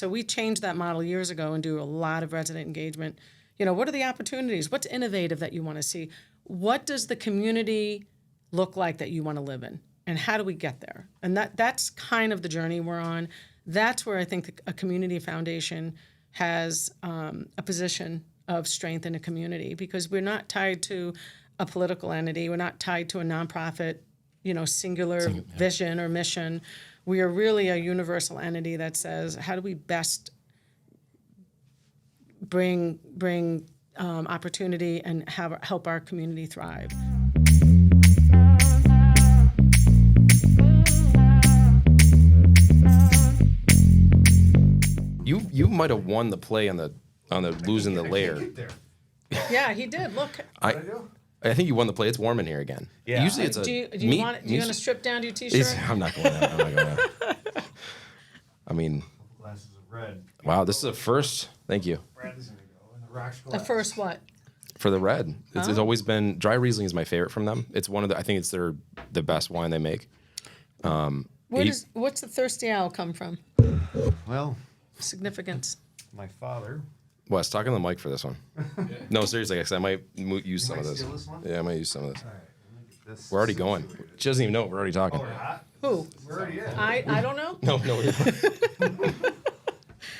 So we changed that model years ago and do a lot of resident engagement. You know, what are the opportunities? What's innovative that you want to see? What does the community look like that you want to live in? And how do we get there? And that's kind of the journey we're on. That's where I think a community foundation has a position of strength in a community, because we're not tied to a political entity. We're not tied to a nonprofit, singular vision or mission. We are really a universal entity that says, how do we best bring opportunity and help our community thrive? You might have won the play on the losing the layer. Yeah, he did. Look. I think you won the play. It's warm in here again. Yeah. Usually it's do you want to strip down to your t-shirt? I'm not going out. I mean, glasses of red. Wow, this is a first. Thank you. Bradley's gonna go in the rocks. The first what? For the red. It's always been dry Riesling is my favorite from them. It's one of I think it's the best wine they make. What's the Thirsty Owl come from? Well, significance. My father. Wes, talk on the mic for this one. No, seriously, I might use some of this. This one? Yeah, I might use some of this. All right, We're already going. She doesn't even know. We're already talking. Who? We're already in. I don't know. No.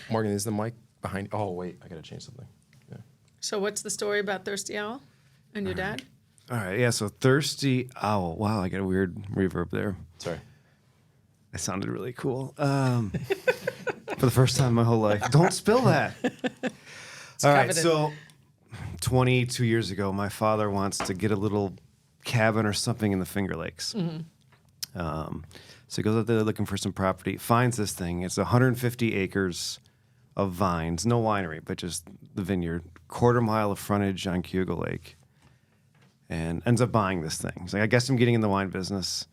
Morgan, is the mic behind? Oh, wait. I got to change something. Yeah. So what's the story about Thirsty Owl and your dad? All right, yeah, so Thirsty Owl. Wow, I got a weird reverb there. Sorry. It sounded really cool. For the first time in my whole life. Don't spill that. All right, so 22 years ago, my father wants to get a little cabin or something in the Finger Lakes. Mm-hmm. So he goes out there looking for some property, finds this thing. It's 150 acres of vines, no winery, but just the vineyard, quarter-mile of frontage on Cayuga Lake, and ends up buying this thing. He's like, I guess I'm getting in the wine business,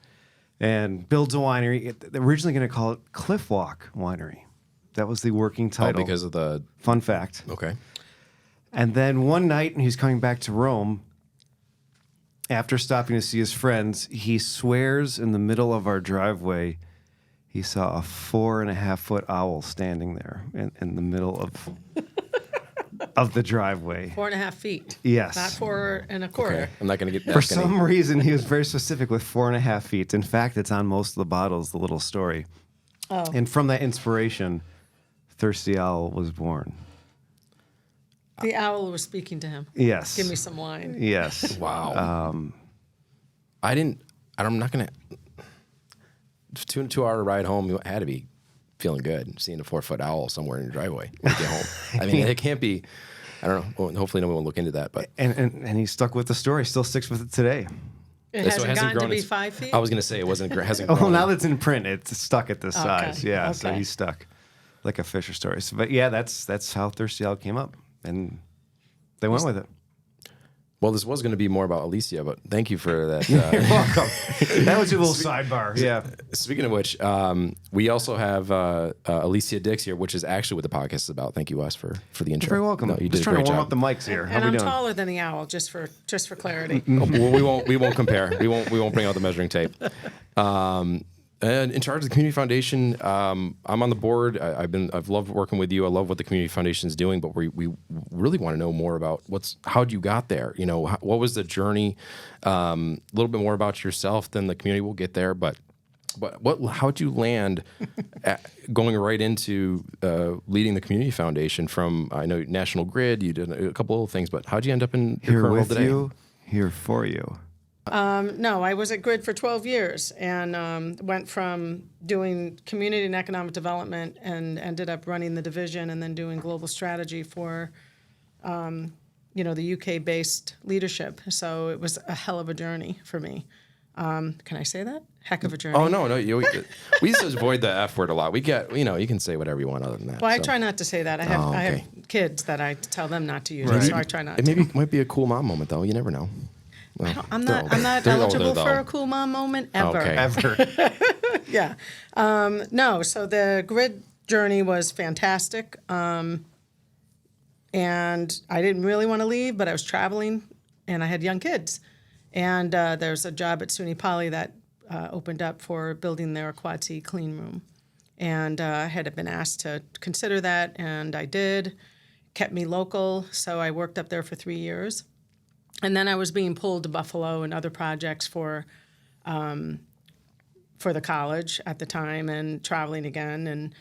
and builds a winery. They're originally going to call it Cliff Walk Winery. That was the working title. Oh, because of the... Fun fact. Okay. And then one night, when he's coming back to Rome, after stopping to see his friends, he swears in the middle of our driveway he saw a 4.5-foot owl standing there in the middle of the driveway. 4.5 feet. Yes. Not 4 1/4. Okay. I'm not going to get that. For some reason, he was very specific with 4.5 feet. In fact, it's on most of the bottles, the little story. Oh. And from that inspiration, Thirsty Owl was born. The owl was speaking to him. Yes. Give me some wine. Yes. Wow. I'm not going to... 2-hour ride home, you had to be feeling good, seeing a 4-foot owl somewhere in your driveway when you get home. I mean, it can't be... I don't know. Well, hopefully no one will look into that. But And he stuck with the story, still sticks with it today. It hasn't gotten to be 5 feet? I was going to say it hasn't grown. Well, now that it's in print, it's stuck at this size. Yeah, Okay. so he's stuck like a Fisher story. So, but yeah, that's how Thirsty Owl came up, and they went with it. Well, this was going to be more about Alicia, but thank you for that. You're welcome. That was your little sidebar. Yeah. Speaking of which, we also have Alicia Dicks here, which is actually what the podcast is about. Thank you, Wes, for the intro. You're very welcome. No, you Just did a trying great to warm job. up the mics here. How And we I'm doing? taller than the owl, just for clarity. Well, we won't compare. We won't bring out the measuring tape. And in charge of the Community Foundation, I'm on the board. I've loved working with you. I love what the Community Foundation is doing, but we really want to know more about how'd you got there. What was the journey? A little bit more about yourself, then the community will get there. But how'd you land going right into leading the Community Foundation from, I know, National Grid, you did a couple of things, but how'd you end up in your Here current role with today? you, here for you. No, I was at Grid for 12 years and went from doing community and economic development and ended up running the division and then doing global strategy for, the UK-based leadership. So it was a hell of a journey for me. Can I say that? Heck of a journey. Oh, no. We used to avoid the F word a lot. We get, you can say whatever you want other than that. Well, I so. try not to say that. I have kids that I tell them not to use Right. it, so I try not to. Maybe it might be a cool mom moment, though. You never know. Well, I'm not eligible for a cool mom moment ever. Okay. Ever. Yeah. No, so the Grid journey was fantastic. And I didn't really want to leave, but I was traveling and I had young kids. And there's a job at SUNY Poly that opened up for building their Quad C clean room. And I had been asked to consider that, and I did. Kept me local, so I worked up there for 3 years. And then I was being pulled to Buffalo and other projects for the college at the time and traveling again. And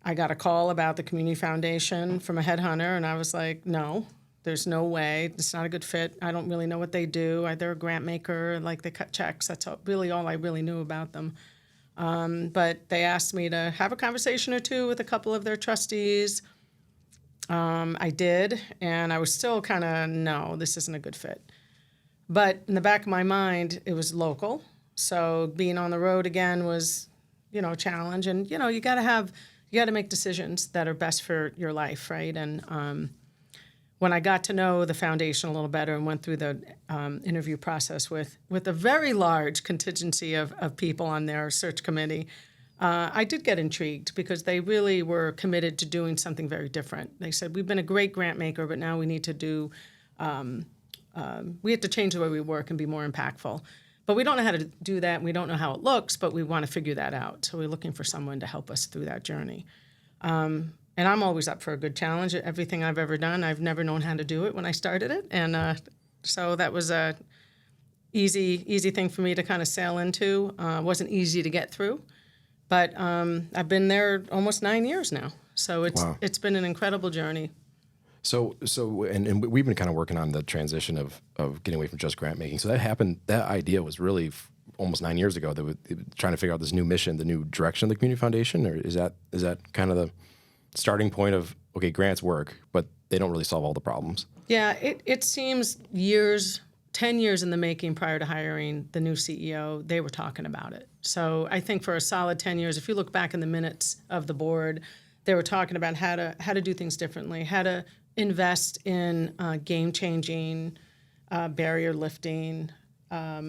I got a call about the Community Foundation from a headhunter, and I was like, no, there's no way. It's not a good fit. I don't really know what they do. They're a grant maker, like they cut checks. That's really all I really knew about them. But they asked me to have a conversation or two with a couple of their trustees. I did, and I was still kind of, no, this isn't a good fit. But in the back of my mind, it was local. So being on the road again was, a challenge. And, you got to make decisions that are best for your life, right? And when I got to know the foundation a little better and went through the interview process with a very large contingency of people on their search committee, I did get intrigued because they really were committed to doing something very different. They said, we've been a great grant maker, but now we need to we have to change the way we work and be more impactful. But we don't know how to do that. We don't know how it looks, but we want to figure that out. So we're looking for someone to help us through that journey. And I'm always up for a good challenge. Everything I've ever done, I've never known how to do it when I started it. And so that was a easy thing for me to kind of sail into. It wasn't easy to get through. But I've been there almost 9 years now. So it's been an incredible journey. So and we've been kind of working on the transition of getting away from just grant making. So that happened. That idea was really almost 9 years ago. That trying to figure out this new mission, the new direction of the Community Foundation, or is that kind of the starting point of, okay, grants work, but they don't really solve all the problems? Yeah, it seems 10 years in the making prior to hiring the new CEO, they were talking about it. So I think for a solid 10 years, if you look back in the minutes of the board, they were talking about how to do things differently, how to invest in game-changing, barrier-lifting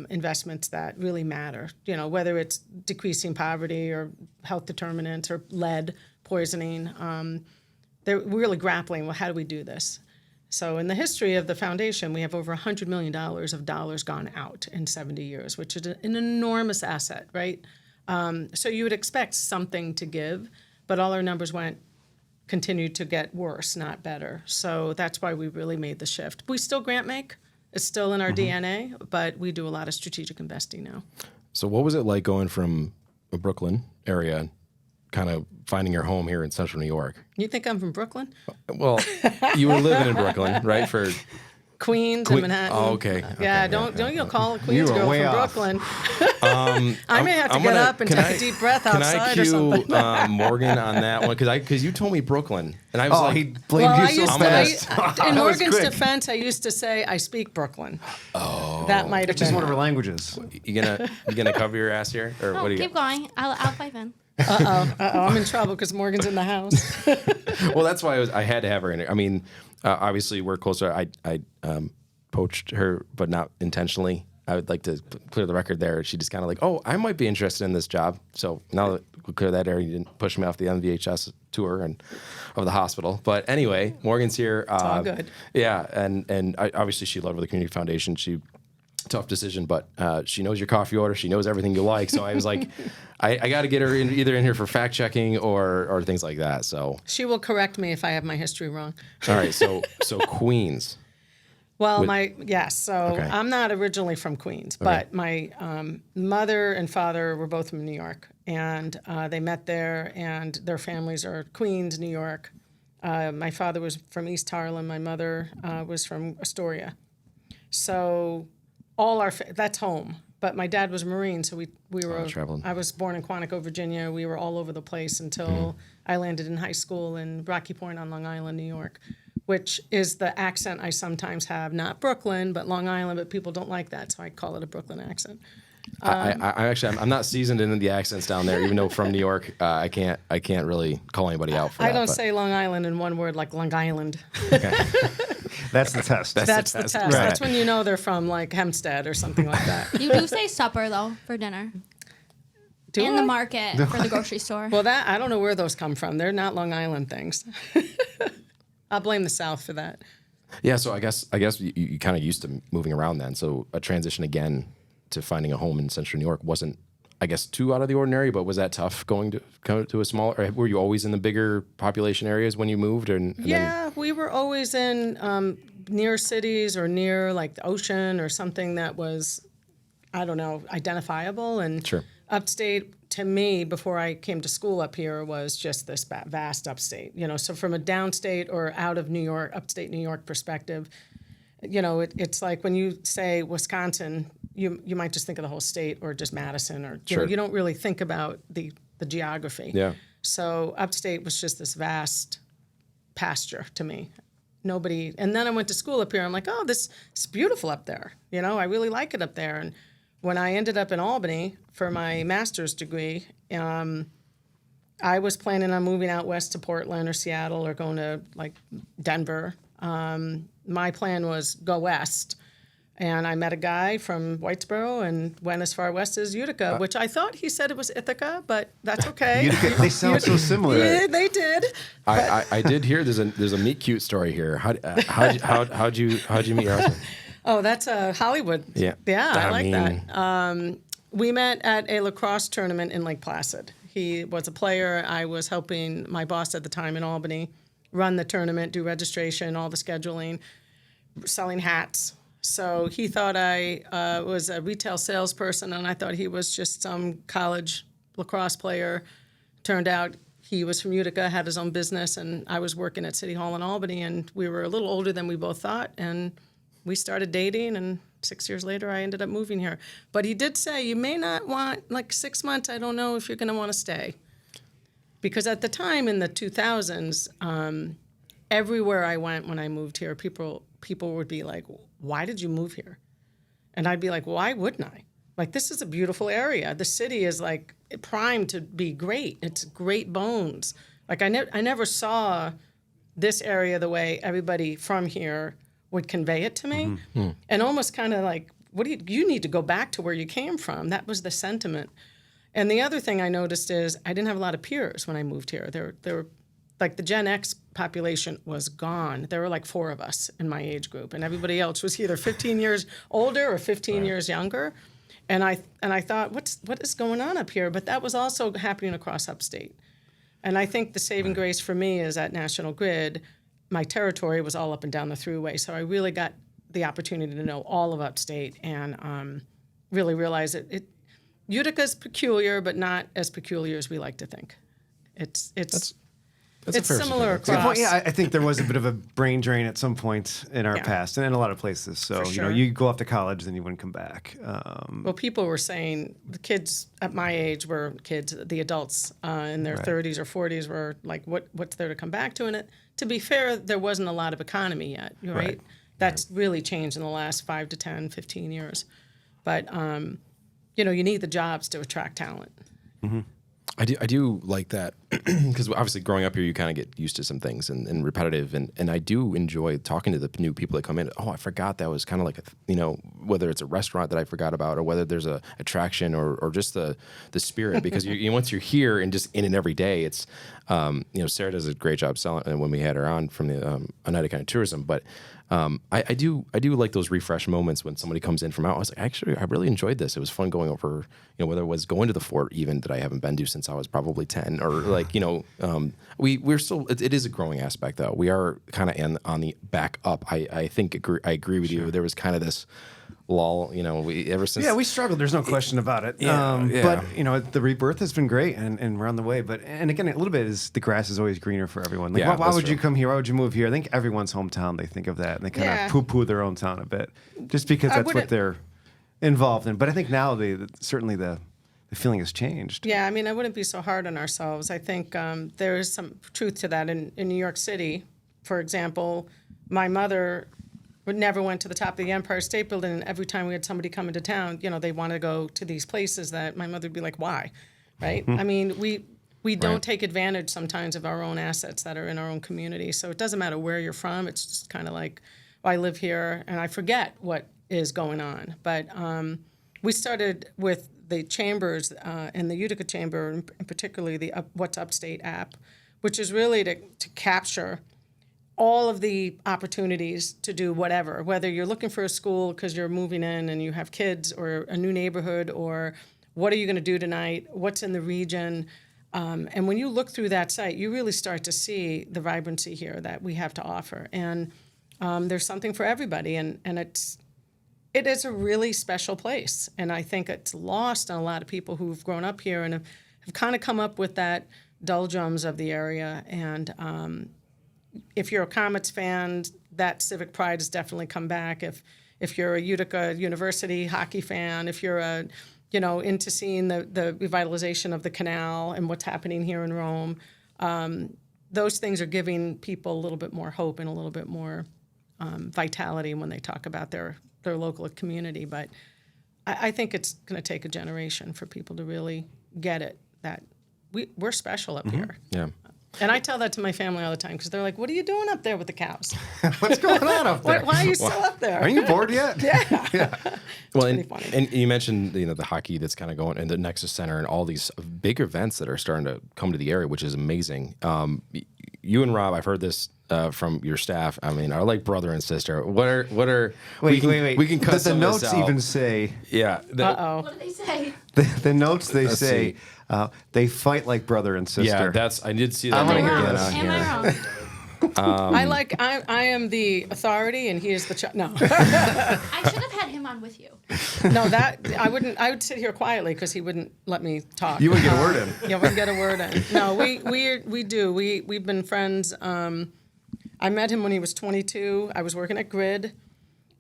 investments that really matter. Whether it's decreasing poverty or health determinants or lead poisoning, they're really grappling with how do we do this. So in the history of the foundation, we have over $100 million of dollars gone out in 70 years, which is an enormous asset, right? So you would expect something to give, but all our numbers continued to get worse, not better. So that's why we really made the shift. We still grant make. It's still in our DNA, but we do a lot of strategic investing now. So what was it like going from a Brooklyn area, kind of finding your home here in Central New York? You think I'm from Brooklyn? Well, you were living in Brooklyn, right? For Queens and Manhattan. Oh, okay. Yeah, don't call a Queens You were girl way from off. Brooklyn. I may have to get up and take a deep breath outside or something. Can I cue Morgan on that one? Because you told me Brooklyn, and I was like, he blamed you so fast. in That was Morgan's quick. defense, I used to say I speak Brooklyn. Oh, that might have It's just been one of her languages. you gonna cover your ass here, or what do you Keep got? going. I'll pipe in. I'm in trouble because Morgan's in the house. Well, that's why I had to have her in. I mean, obviously we're closer. I poached her, but not intentionally. I would like to clear the record there. She just kind of like, oh, I might be interested in this job. So now that we clear that area, you didn't push me off the NVHS tour of the hospital. But anyway, Morgan's here. It's all good. Yeah, and obviously she loved the Community Foundation. Tough decision, but she knows your coffee order. She knows everything you like. So I was like, I got to get her either in here for fact checking or things like that. So She will correct me if I have my history wrong. all right, so Queens. Well, so Okay. I'm not originally from Queens, but my mother and father were both from New York, and they met there, and their families are Queens, New York. My father was from East Harlem. My mother was from Astoria. So that's home. But my dad was a Marine, so we were. traveling. I was born in Quantico, Virginia. We were all over the place until I landed in high school in Rocky Point on Long Island, New York, which is the accent I sometimes have. Not Brooklyn, but Long Island. But people don't like that, so I call it a Brooklyn accent. I'm not seasoned in the accents down there, even though from New York, I can't really call anybody out for that. I don't but- say Long Island in one word like Long Island. That's the test. That's the test. Right. That's when you know they're from like Hempstead or something like that. You do say supper though for dinner Do in I? the market for the grocery store. Well, I don't know where those come from. They're not Long Island things. I'll blame the South for that. Yeah, so I guess you kind of used to moving around then. So a transition again to finding a home in Central New York wasn't I guess, too out of the ordinary, but was that tough going to a smaller, or were you always in the bigger population areas when you moved? And Yeah, we were always in near cities or near like the ocean or something that was, I don't know, identifiable. And Sure. upstate, to me, before I came to school up here, was just this vast upstate. So from a downstate or out of New York, upstate New York perspective, it's like when you say Wisconsin, you might just think of the whole state or just Madison, or Sure. you don't really think about the geography. Yeah. So upstate was just this vast pasture to me. Nobody, and then I went to school up here. I'm like, oh, this is beautiful up there. I really like it up there. And when I ended up in Albany for my master's degree, I was planning on moving out west to Portland or Seattle or going to like Denver. My plan was go west. And I met a guy from Whitesboro and went as far west as Utica, which I thought he said it was Ithaca, but that's okay. Utica, they sound so similar. Yeah, they did. I did hear there's a meet cute story here. How'd you meet your husband? Oh, that's Hollywood. Yeah. Yeah, I like mean, that. We met at a lacrosse tournament in Lake Placid. He was a player. I was helping my boss at the time in Albany run the tournament, do registration, all the scheduling, selling hats. So he thought I was a retail salesperson, and I thought he was just some college lacrosse player. Turned out he was from Utica, had his own business, and I was working at City Hall in Albany, and we were a little older than we both thought, and we started dating, and 6 years later, I ended up moving here. But he did say, you may not want, like 6 months, I don't know if you're going to want to stay. Because at the time in the 2000s, everywhere I went when I moved here, people would be like, why did you move here? And I'd be like, why wouldn't I? Like, this is a beautiful area. The city is like primed to be great. It's great bones. Like I never saw this area the way everybody from here would convey it to me. Mm-hmm. And almost kind of like, you need to go back to where you came from. That was the sentiment. And the other thing I noticed is I didn't have a lot of peers when I moved here. There were like the Gen X population was gone. There were like 4 of us in my age group, and everybody else was either 15 years older or 15 years younger. And I thought, what is going on up here? But that was also happening across upstate. And I think the saving grace for me is at National Grid, my territory was all up and down the thruway, so I really got the opportunity to know all of upstate and really realize Utica's peculiar, but not as peculiar as we like to think. It's similar across. Yeah, I think there was a bit of a brain drain at some point in our past, and in a lot of places. So sure. You go off to college, then you wouldn't come back. Well, people were saying the kids at my age were kids. The adults in their 30s or 40s were like, "What's there to come back to?" And to be fair, there wasn't a lot of economy yet, right? That's really changed in the last 5 to 10, 15 years. But you need the jobs to attract talent. Mm-hmm. I do like that because obviously growing up here, you kind of get used to some things and repetitive, and I do enjoy talking to the new people that come in. Oh, I forgot that was kind of like whether it's a restaurant that I forgot about or whether there's a attraction or just the spirit, because once you're here and just in and every day, it's Sarah does a great job selling when we had her on from the Oneida County Tourism, but I do like those refresh moments when somebody comes in from out. I was like, actually, I really enjoyed this. It was fun going over, whether it was going to the fort even that I haven't been to since I was probably 10, or like, we're still, it is a growing aspect though. We are kind of on the back up. I agree with you. There was kind of this lull, ever since. Yeah, we struggled. There's no question about it. But the rebirth has been great, and we're on the way. But again, a little bit is the grass is always greener for everyone. Like, why would you come here? Why would you move here? I think everyone's hometown, they think of that, and they kind of poo-poo their own town a bit, just because that's what they're involved in. But I think now certainly the feeling has changed. Yeah, I mean, I wouldn't be so hard on ourselves. I think there is some truth to that. In New York City, for example, my mother never went to the top of the Empire State Building, and every time we had somebody come into town, they want to go to these places that my mother would be like, why? Right? I mean, we don't take advantage sometimes of our own assets that are in our own community. So it doesn't matter where you're from. It's just kind of like, I live here, and I forget what is going on. But we started with the chambers and the Utica Chamber, and particularly the What's Upstate app, which is really to capture all of the opportunities to do whatever, whether you're looking for a school because you're moving in and you have kids, or a new neighborhood, or What are you going to do tonight? What's in the region? And when you look through that site, you really start to see the vibrancy here that we have to offer. And there's something for everybody. And it is a really special place. And I think it's lost on a lot of people who've grown up here and have kind of come up with that doldrums of the area. And if you're a Comets fan, that civic pride has definitely come back. If you're a Utica University hockey fan, if you're into seeing the revitalization of the canal and what's happening here in Rome, those things are giving people a little bit more hope and a little bit more vitality when they talk about their local community. But I think it's going to take a generation for people to really get it, that we're special up here. Yeah. And I tell that to my family all the time because they're like, what are you doing up there with the cows? What's going on up there? Why are you still up there? Are you bored yet? Yeah. Well, pretty funny. and you mentioned the hockey that's kind of going, and the Nexus Center, and all these big events that are starting to come to the area, which is amazing. You and Rob, I've heard this from your staff. I mean, are like brother and sister. What are? Wait. We can cut the some notes of this out. even say. Yeah. What did they say? The notes they Let's say they fight like brother and sister. Yeah, I did see that. I wanna again hear on this. here. Am I wrong? I am the authority and he is the no. I should have had him on with you. No, that I wouldn't. I would sit here quietly because he wouldn't let me talk. You wouldn't get a word in. Yeah, wouldn't get a word in. No, we do. We've been friends. I met him when he was 22. I was working at Grid,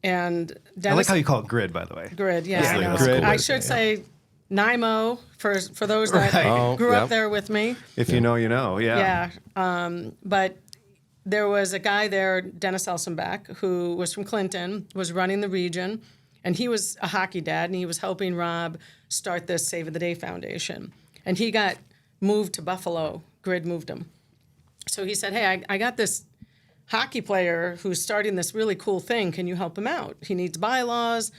and Dennis, I like how you call it grid, by the way. Grid. Yeah, I know. Grid. I should say NIMO for those that Right. grew Yep. up there with me. If you know, you know. Yeah. Yeah. But there was a guy there, Dennis Elsenbach, who was from Clinton, was running the region, and he was a hockey dad, and he was helping Rob start this Save of the Day Foundation. And he got moved to Buffalo. Grid moved him. So he said, hey, I got this hockey player who's starting this really cool thing. Can you help him out? He needs bylaws.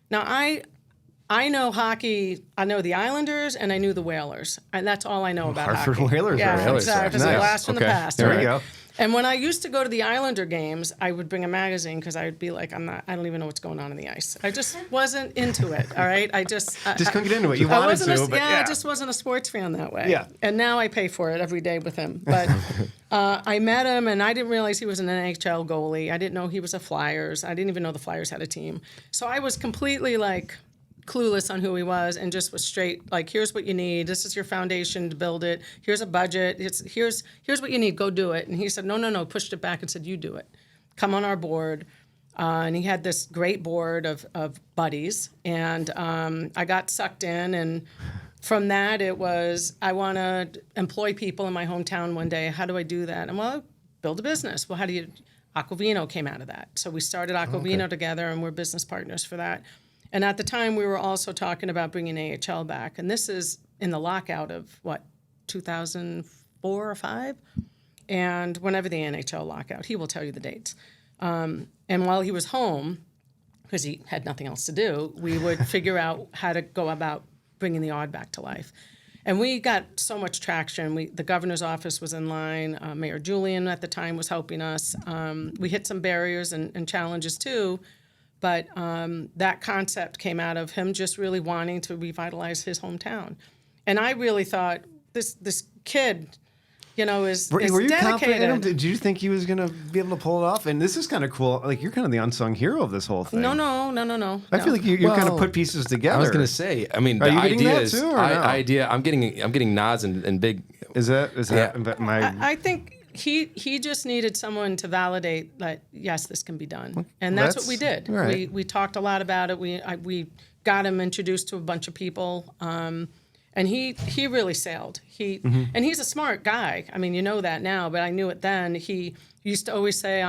Now, I know hockey. I know the Islanders and I knew the Whalers, and that's all I know about Hartford hockey. Whalers Yeah, are exactly. Nice. The last from the Okay. past. There right? we go. And when I used to go to the Islander games, I would bring a magazine because I would be like, I don't even know what's going on in the ice. I just wasn't into it. All right, I just Just couldn't get into it. You I wanted wasn't to, but I just wasn't a sports fan that way. Yeah. And now I pay for it every day with him. But I met him, and I didn't realize he was an NHL goalie. I didn't know he was a Flyers. I didn't even know the Flyers had a team. So I was completely like clueless on who he was, and just was straight like, here's what you need. This is your foundation to build it. Here's a budget. Here's what you need. Go do it. And he said, no. Pushed it back and said, you do it. Come on our board. And he had this great board of buddies, and I got sucked in, and from that it was, I want to employ people in my hometown one day. How do I do that? And well, build a business. Well, how do you? Aqua Vino came out of that. So we started Aqua Vino together, and we're business partners for that. And at the time, we were also talking about bringing AHL back. And this is in the lockout of, 2004 or 5? And whenever the NHL lockout, he will tell you the dates. And while he was home, because he had nothing else to do, we would figure out how to go about bringing the Odd back to life. And we got so much traction. The governor's office was in line. Mayor Julian at the time was helping us. We hit some barriers and challenges too. But that concept came out of him just really wanting to revitalize his hometown. And I really thought, this kid, is Were you dedicated. confident in him? Did you think he was going to be able to pull it off? And this is kind of cool. Like, you're kind of the unsung hero of this whole thing. No. I feel like you kind of put pieces together. I was going to say. I mean, Are the you getting idea that is. too, or no? Idea. I'm getting nods and big. Is that my? I think he just needed someone to validate that, yes, this can be done. And that's what we did. Right. We talked a lot about it. We got him introduced to a bunch of people. And he really sailed. And he's a smart guy. I mean, you know that now, but I knew it then. He used to always say,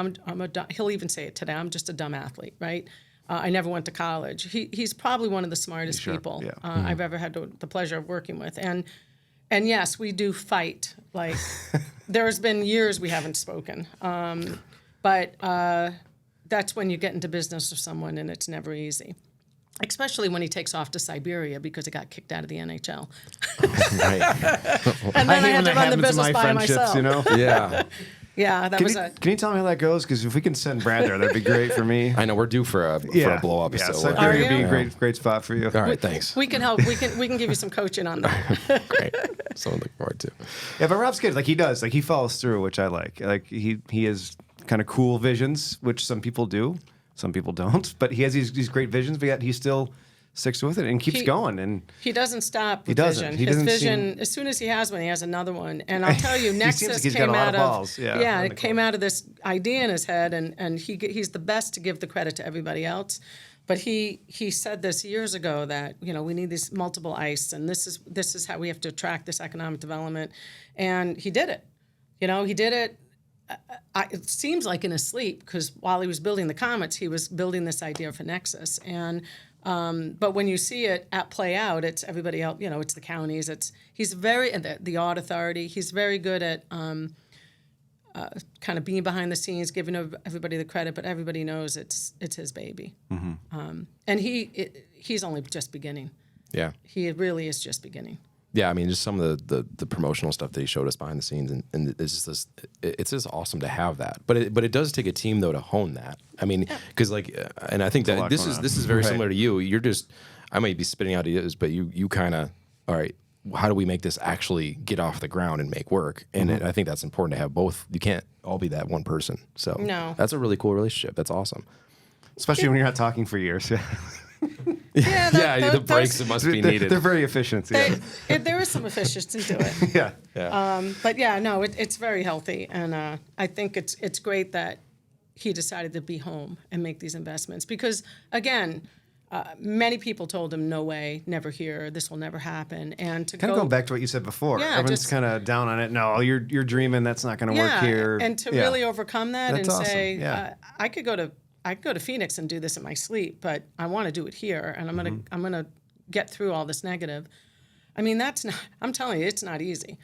he'll even say it today, I'm just a dumb athlete, right? I never went to college. He's probably one of the smartest people I've ever had the pleasure of working with. And yes, we do fight. Like, there's been years we haven't spoken. But that's when you get into business with someone, and it's never easy. Especially when he takes off to Siberia because he got kicked out of the NHL. Right. And then I had to run the business by friendships, myself. you know? Yeah. Yeah, that was a. Can you tell me how that goes? Because if we can send Brad there, that'd be great for me. I know we're due for a blow up. Yeah, So Siberia would be you? a great spot for you. all right, thanks. We can help. We can give you some coaching on that. Great. Something to look forward to. Yeah, but Rob's good. Like he does. Like he follows through, which I like. Like he has kind of cool visions, which some people do, some people don't. But he has these great visions, but yet he still sticks with it and keeps going. And He doesn't stop with doesn't. vision. He His doesn't vision, as soon as he has one, he has another one. And I'll tell you, seems Nexus like he's got came a lot out of of balls. Yeah, it came out of this idea in his head, and he's the best to give the credit to everybody else. But he said this years ago that we need these multiple ice, and this is how we have to attract this economic development, and he did it. He did it. It seems like in his sleep, because while he was building the Comets, he was building this idea for Nexus. And but when you see it play out, it's everybody else. It's the counties. He's very the Art Authority. He's very good at kind of being behind the scenes, giving everybody the credit. But everybody knows it's his baby. Mm-hmm. And he's only just beginning. Yeah. He really is just beginning. Yeah, I mean, just some of the promotional stuff that he showed us behind the scenes, and it's just awesome to have that. But it does take a team though to hone that. I mean, because and I think that this is very similar to you. You're just, I might be spitting out ideas, but you kind of, all right, how do we make this actually get off the ground and make work? And I think that's important to have both. You can't all be that one person. So No. that's a really cool relationship. That's awesome. especially when you're not talking for years. Yeah, the breaks that must be needed. They're very efficient. Yeah. There is some efficiency to it. Yeah. But yeah, no, it's very healthy, and I think it's great that he decided to be home and make these investments because, again, many people told him, "No way, never here. This will never happen." And to kind of going back to what you said before, Yeah, everyone's just- kind of down on it. No, you're dreaming. That's not going to work here. and to really overcome that That's and awesome. say, Yeah. I could go to Phoenix and do this in my sleep, but I want to do it here, and I'm gonna get through all this negative. I mean, I'm telling you, it's not easy.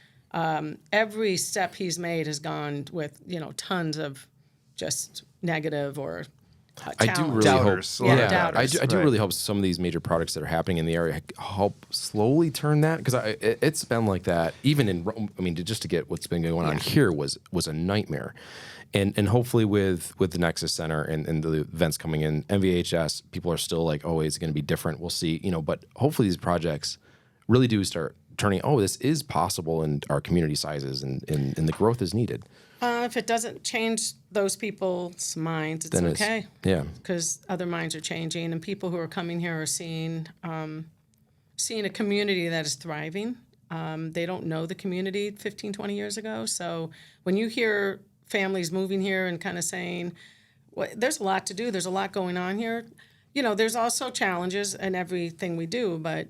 Every step he's made has gone with tons of just negative or I do really Doubters. hope. Yeah, doubters. I do Right. really hope some of these major projects that are happening in the area help slowly turn that because it's been like that even in Rome. I mean, just to get what's been going on here was a nightmare, and hopefully with the Nexus Center and the events coming in, MVHS, people are still like, oh, it's going to be different. We'll see, but hopefully these projects really do start turning. Oh, this is possible in our community sizes, and the growth is needed. If it doesn't change those people's minds, it's Then okay. Yeah. Because other minds are changing, and people who are coming here are seeing a community that is thriving. They don't know the community 15, 20 years ago. So when you hear families moving here and kind of saying, well, there's a lot to do, there's a lot going on here. There's also challenges in everything we do, but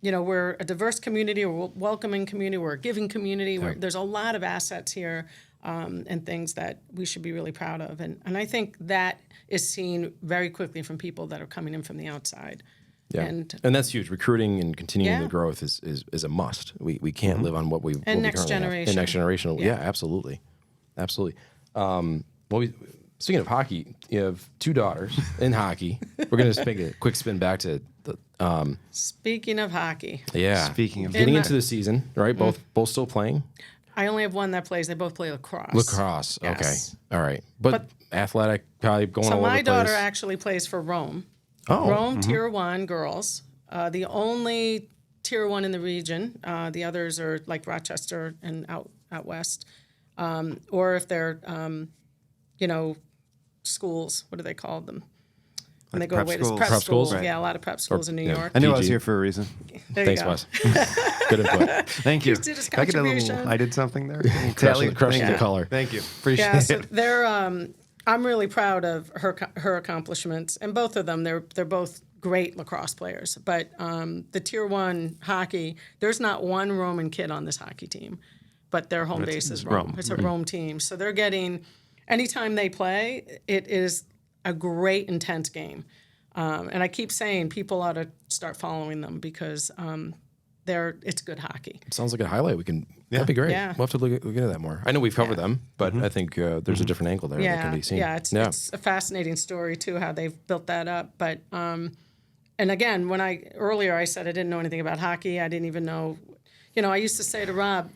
we're a diverse community, we're a welcoming community, we're a giving community. There's a lot of assets here and things that we should be really proud of. And I think that is seen very quickly from people that are coming in from the outside. Yeah, And that's huge. Recruiting and continuing Yeah. the growth is a must. We can't live on what we And what next we currently have. generation. And next generation, Yeah. yeah, absolutely. Speaking of hockey, you have two daughters in hockey. We're gonna just make a quick spin back to the speaking of hockey, Speaking of getting In into the season, right? Both still playing I only have one that plays. They both play lacrosse. lacrosse. Yes. Okay, all right, but athletic, probably going So all over my the place. daughter actually plays for Rome. Oh. Rome Tier 1 girls. The only Tier 1 in the region. The others are like Rochester and out west. Or if they're, schools. What do they call them? When they go prep away to schools? prep Prep schools? schools. Right. Yeah, a lot of prep schools in New yeah. York. I knew I was PG. here for a reason. There Thanks, you go. Wes. Good input. Thank you. did his Can I get a little? contribution. I did something there. Crushing Thank the you. color. Thank you. Appreciate Yeah, so it. they're. I'm really proud of her accomplishments, and both of them. They're both great lacrosse players. But the Tier 1 hockey, there's not one Roman kid on this hockey team, but their home base is Rome. It's a Rome team, so they're getting. Anytime they play, it is a great intense game, and I keep saying people ought to start following them because it's good hockey. Sounds like a highlight. That'd be great. Yeah. We'll have to look into that more. I know we've covered them, but I think there's a different angle there that can be seen. Yeah, it's a fascinating story too how they've built that up. But and again, when earlier I said I didn't know anything about hockey, I didn't even know. I used to say to Rob,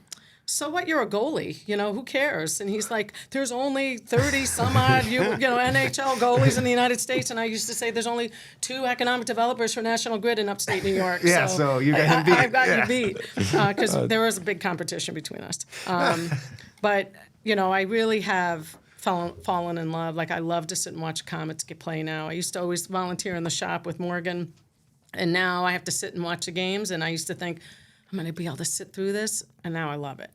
so what, you're a goalie, who cares? And he's like, there's only 30 some odd, NHL goalies in the United States. And I used to say there's only 2 economic developers for National Grid in upstate New York. Yeah, so you got him beat. I've got you beat. Because there was a big competition between us. But, I really have fallen in love. Like, I love to sit and watch Comets get play now. I used to always volunteer in the shop with Morgan. And now I have to sit and watch the games. And I used to think, I'm going to be able to sit through this. And now I love it.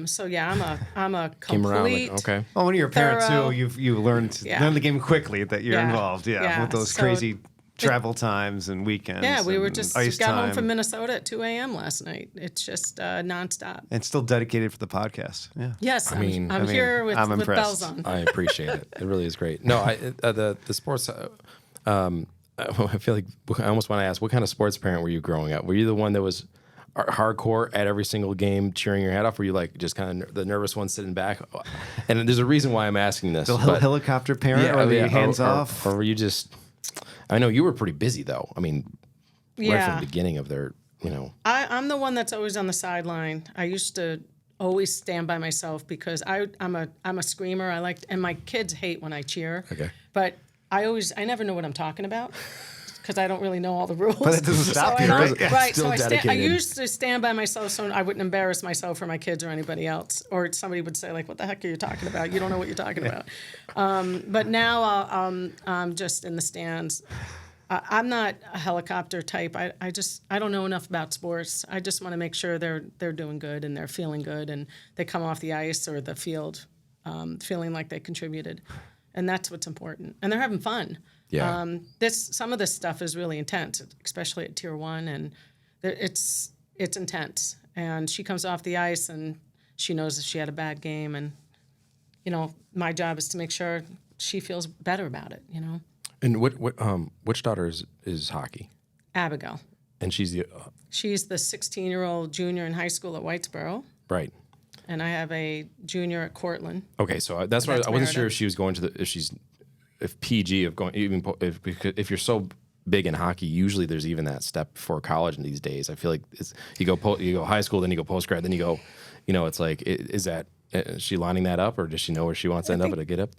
So yeah, I'm a Came around, complete. okay. Well, when you're a parent thorough- too, you learned the game quickly that you're Yeah. involved. Yeah, Yeah. with those So crazy travel times and weekends. Yeah, we were and just ice got time. home from Minnesota at 2 a.m. last night. It's just nonstop. And still dedicated for the podcast. Yeah. Yes, I'm mean, here with, I'm with impressed. bells on. I appreciate it. It really is great. No, the sports. I feel like I almost want to ask, what kind of sports parent were you growing up? Were you the one that was hardcore at every single game, cheering your head off? Were you like just kind of the nervous one sitting back? And there's a reason why I'm asking this. The helicopter parent or the hands off? Or were you just? I know you were pretty busy though. I mean, right from Yeah. the beginning of their, I'm the one that's always on the sideline. I used to always stand by myself because I'm a screamer. And my kids hate when I cheer. Okay. But I never know what I'm talking about because I don't really know all the rules. But it doesn't stop you, I right? don't- Yeah. Right. Still So I dedicated. used to stand by myself so I wouldn't embarrass myself or my kids or anybody else. Or somebody would say like, "What the heck are you talking about? You don't know what you're talking about." But now I'm just in the stands. I'm not a helicopter type. I don't know enough about sports. I just want to make sure they're doing good and they're feeling good and they come off the ice or the field feeling like they contributed, and that's what's important. And they're having fun. Yeah. Some of this stuff is really intense, especially at Tier 1, and it's intense. And she comes off the ice and she knows that she had a bad game, and my job is to make sure she feels better about it. And which daughter is hockey? Abigail. And she's the She's the 16-year-old junior in high school at Whitesboro, right. and I have a junior at Cortland. Okay, so that's why That's I wasn't sure Meredith. if she was going to if PG of going even if you're so big in hockey, usually there's even that step before college in these days. I feel like you go high school, then you go post grad, then you go, it's like is she lining that up, or does she know where she wants to end up at a get up?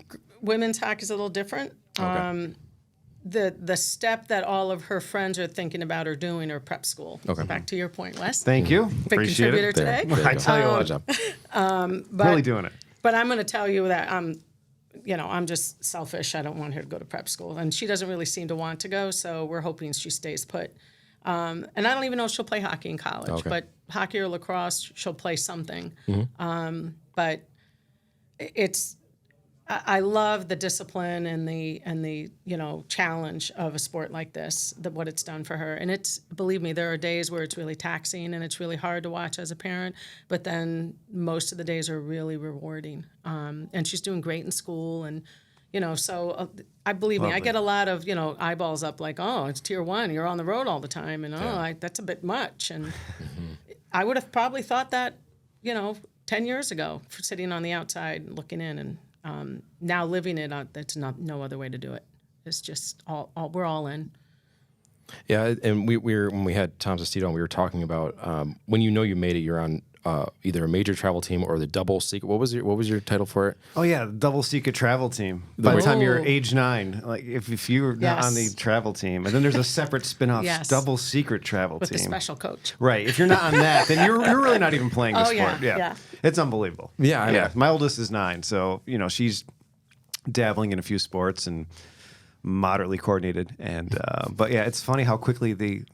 Women's hockey is a little different. Okay. The step that all of her friends are thinking about or doing are prep school. Okay. Back to your point, Wes. Thank you. Big Appreciate contributor it. today. There you I go. tell you what. Good job. But, Really doing it. But I'm going to tell you that I'm just selfish. I don't want her to go to prep school, and she doesn't really seem to want to go. So we're hoping she stays put. And I don't even know if she'll play hockey in college, Okay. but hockey or lacrosse, she'll play something. Mm-hmm. But I love the discipline and the challenge of a sport like this, what it's done for her. And believe me, there are days where it's really taxing and it's really hard to watch as a parent, but then most of the days are really rewarding. And she's doing great in school, and so I believe me, I get a lot of eyeballs up like, oh, it's Tier 1, you're on the road all the time, and that's a bit much. And I would have probably thought that 10 years ago, for sitting on the outside looking in, and now living it, that's no other way to do it. It's just we're all in. Yeah, and when we had Tom Sestito on, we were talking about when you made it, you're on either a major travel team or the double secret. What was your title for it? Oh yeah, the double secret travel team. By the time you're Oh. age 9, like if you're not on the Yes. travel team, and then there's a separate spin-off Yes. double secret travel With team. the special coach. Right. If you're not on that, then you're really not even playing the Oh, sport. yeah. It's unbelievable. Yeah, I know. My oldest is 9, so she's dabbling in a few sports and moderately coordinated. And but yeah, it's funny how quickly they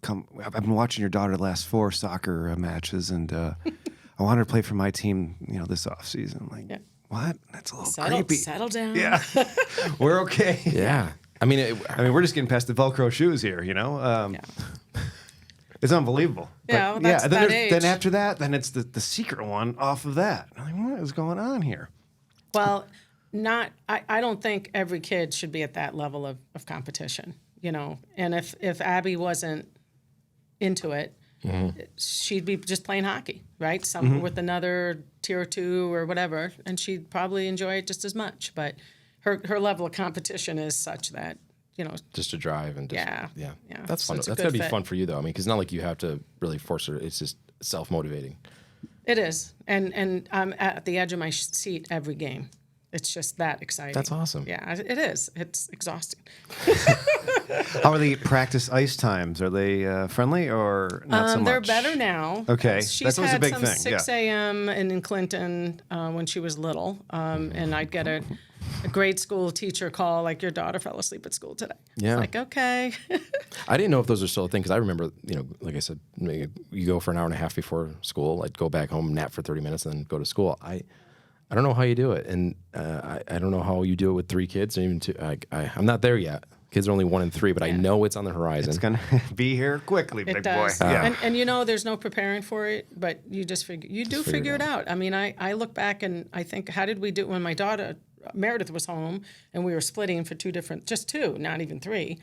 come. I've been watching your daughter the last 4 soccer matches, and I want her to play for my team. This off season. Like, Yeah. what? That's a little creepy. Settle down. Yeah, we're okay. Yeah, I mean, We're just getting past the Velcro shoes here. It's unbeliable. Yeah, But, that's then, that then age. after that, then it's the secret one off of that. I'm like, what is going on here? Well, I don't think every kid should be at that level of competition, And if Abby wasn't into it, she'd be just playing hockey, right? With another Tier 2 or whatever, and she'd probably enjoy it just as much. But her level of competition is such that, just to drive and just, Yeah. That's So fun. it's a That's good gotta be fit. fun for you though. I mean, because it's not like you have to really force her. It's just self-motivating. It is, and I'm at the edge of my seat every game. It's just that exciting. That's awesome. Yeah, it is. It's exhausting. How are the practice ice times? Are they friendly or not so much? They're better now. Okay, She's that was a had big some thing. 6 a.m. in Clinton when she was little, and I'd get a grade school teacher call like, your daughter fell asleep at school today. Yeah. It's like, okay. I didn't know if those are still a thing because I remember, like I said, you go for an hour and a half before school. I'd go back home, nap for 30 minutes, and then go to school. I don't know how you do it, and I don't know how you do it with 3 kids. Or even 2. I'm not there yet. Kids are only 1 and 3, but I know it's on the horizon. It's gonna be here quickly, It big does. boy. Yeah. And there's no preparing for it, but you just figure it out. I mean, I look back and I think, how did we do it when my daughter Meredith was home and we were splitting for just 2, not even 3.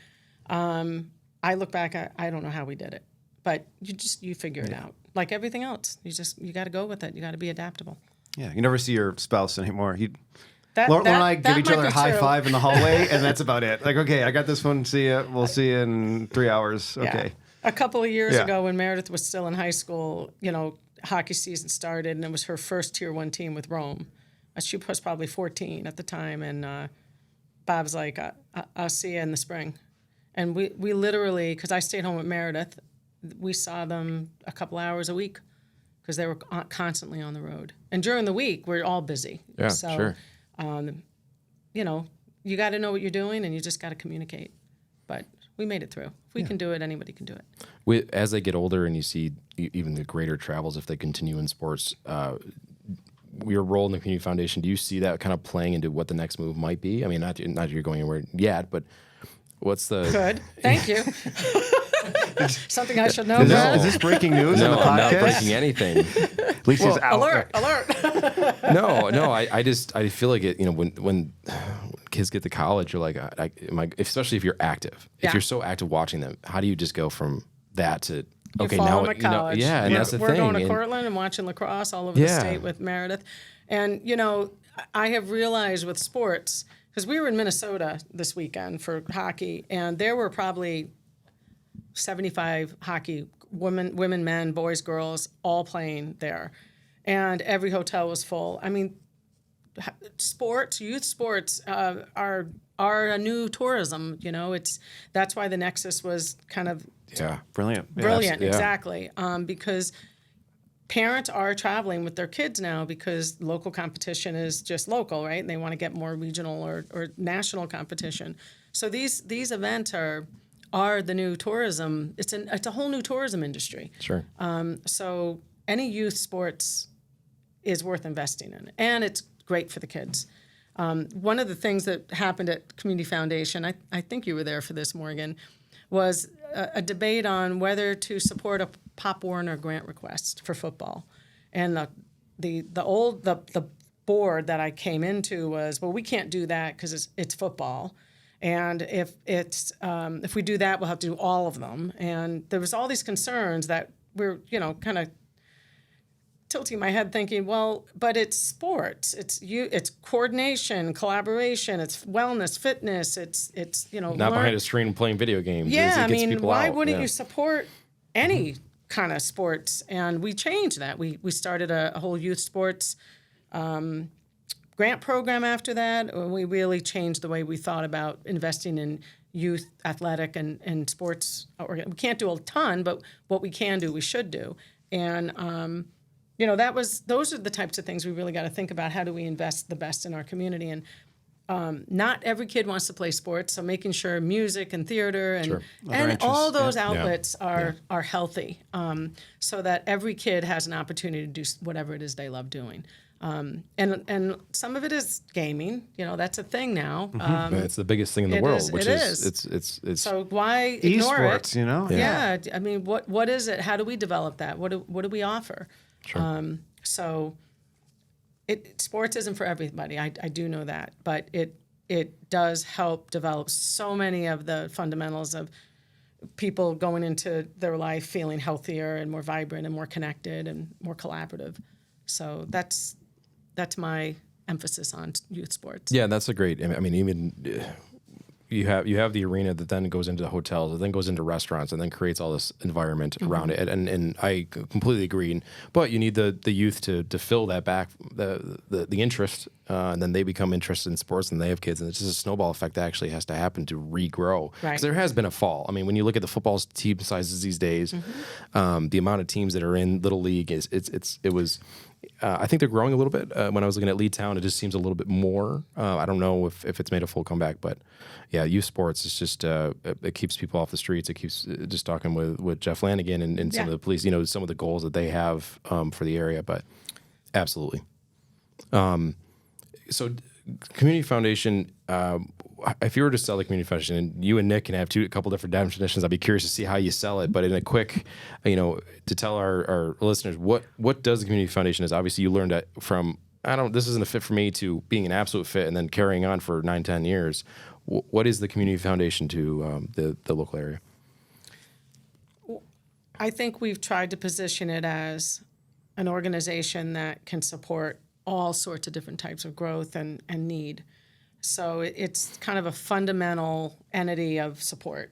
I look back, I don't know how we did it, but you figure it out. Like everything else, you got to go with it. You got to be adaptable. Yeah, you never see your spouse anymore. That, Lauren and I that give each might other a be high true. five in the hallway, and that's about it. Like, okay, I got this one. See ya. We'll see you in 3 hours. Yeah. Okay. A couple of years Yeah. ago when Meredith was still in high school, hockey season started, and it was her first Tier 1 team with Rome. She was probably 14 at the time, and Bob's like, I'll see you in the spring. And we literally, because I stayed home with Meredith, we saw them a couple hours a week because they were constantly on the road. And during the week, we're all busy. Yeah, so, sure. You got to know what you're doing, and you just got to communicate. But we made it through. If we can do it, anybody can do it. As they get older and you see even the greater travels, if they continue in sports, your role in the community foundation, do you see that kind of playing into what the next move might be? I mean, not you're going anywhere yet, but what's the... Good. Thank you. Something I should know. Is Brad? this breaking news on No, the I'm not podcast? breaking anything. Alicia's out. Alert! No, I feel like it. When kids get to college, you're like, especially if you're active. If Yeah. you're so active watching them, how do you just go from that to okay follow now? them at college. Yeah, and that's the We're thing. going to And- Cortland and watching lacrosse all over the Yeah. state with Meredith. And, I have realized with sports, because we were in Minnesota this weekend for hockey, and there were probably 75 hockey women, men, boys, girls, all playing there. And every hotel was full. I mean, youth sports are a new tourism. That's why the Nexus was kind of Brilliant. Yeah. brilliant, Yeah. exactly. Because parents are traveling with their kids now because local competition is just local, right? And they want to get more regional or national competition. So these events are the new tourism. It's a whole new tourism industry. Sure. So any youth sports is worth investing in, and it's great for the kids. One of the things that happened at Community Foundation, I think you were there for this, Morgan, was a debate on whether to support a Pop Warner grant request for football. And the board that I came into was, well, we can't do that because it's football. And if we do that, we'll have to do all of them. And there was all these concerns that we're, kind of tilting my head thinking, well, but it's sports. It's coordination, collaboration, it's wellness, fitness, it's Not behind a screen playing video games. Yeah, It gets people why out. wouldn't Yeah. you support any kind of sports? And we changed that. We started a whole youth sports grant program after that. We really changed the way we thought about investing in youth athletic and sports. We can't do a ton, but what we can do, we should do. And those are the types of things we really got to think about. How do we invest the best in our community? And not every kid wants to play sports, so making sure music and theater and all those outlets are healthy, so that every kid has an opportunity to do whatever it is they love doing. And some of it is gaming. That's a thing now. It's the biggest thing in the it world, is- which it is is. it's So why ignore Esports, it? Yeah. Yeah. I mean, what is it? How do we develop that? What do we offer? Sure. So sports isn't for everybody. I do know that, but it does help develop so many of the fundamentals of people going into their life feeling healthier and more vibrant and more connected and more collaborative. So that's my emphasis on youth sports. Yeah, that's a great. I mean, even you have the arena that then goes into the hotels, that then goes into restaurants, and then creates all this environment around it. And I completely agree. But you need the youth to fill that back, the interest, and then they become interested in sports, and they have kids, and it's just a snowball effect that actually has to happen to regrow. Right. Because there has been a fall. I mean, when you look at the football team sizes these days, the amount of teams that are in Little League it was. I think they're growing a little bit. When I was looking at Leetown, it just seems a little bit more. I don't know if it's made a full comeback, but yeah, youth sports is just it keeps people off the streets. It keeps just talking with Jeff Lanigan and some of the police. You know, some of the goals that they have for the area, but absolutely. So, community foundation. If you were to sell the community foundation, and you and Nick can have a couple different definitions, I'd be curious to see how you sell it. But in a quick, to tell our listeners what does the community foundation is. Obviously, you learned that from this isn't a fit for me to being an absolute fit, and then carrying on for 9-10 years. What is the community foundation to the local area? I think we've tried to position it as an organization that can support all sorts of different types of growth and need. So it's kind of a fundamental entity of support.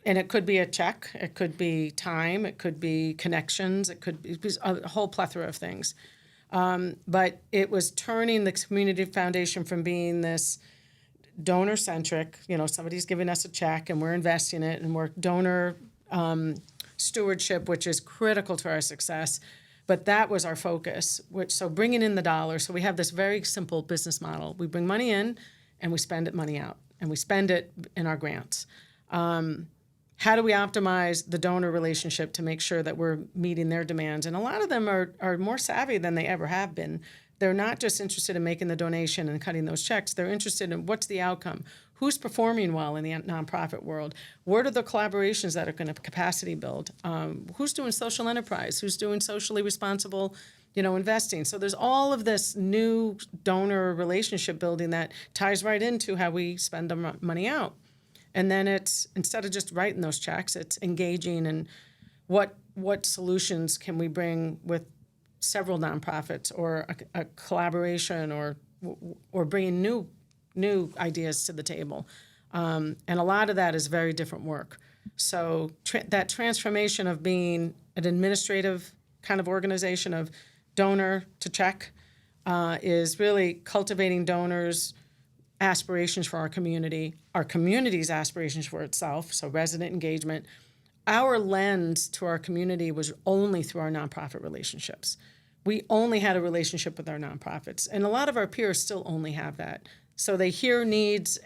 And it could be a check, it could be time, it could be connections, it could be a whole plethora of things. But it was turning the community foundation from being this donor-centric, somebody's giving us a check and we're investing it, and we're donor stewardship, which is critical to our success. But that was our focus, so bringing in the dollar. So we have this very simple business model. We bring money in, and we spend money out, and we spend it in our grants. How do we optimize the donor relationship to make sure that we're meeting their demands? And a lot of them are more savvy than they ever have been. They're not just interested in making the donation and cutting those checks. They're interested in what's the outcome. Who's performing well in the nonprofit world? What are the collaborations that are going to capacity build? Who's doing social enterprise? Who's doing socially responsible, investing? So there's all of this new donor relationship building that ties right into how we spend the money out. And then it's, instead of just writing those checks, it's engaging in what solutions can we bring with several nonprofits, or a collaboration, or bringing new ideas to the table. And a lot of that is very different work. So that transformation of being an administrative kind of organization of donor to check is really cultivating donors' aspirations for our community's aspirations for itself, so resident engagement. Our lens to our community was only through our nonprofit relationships. We only had a relationship with our nonprofits, and a lot of our peers still only have that. So they hear needs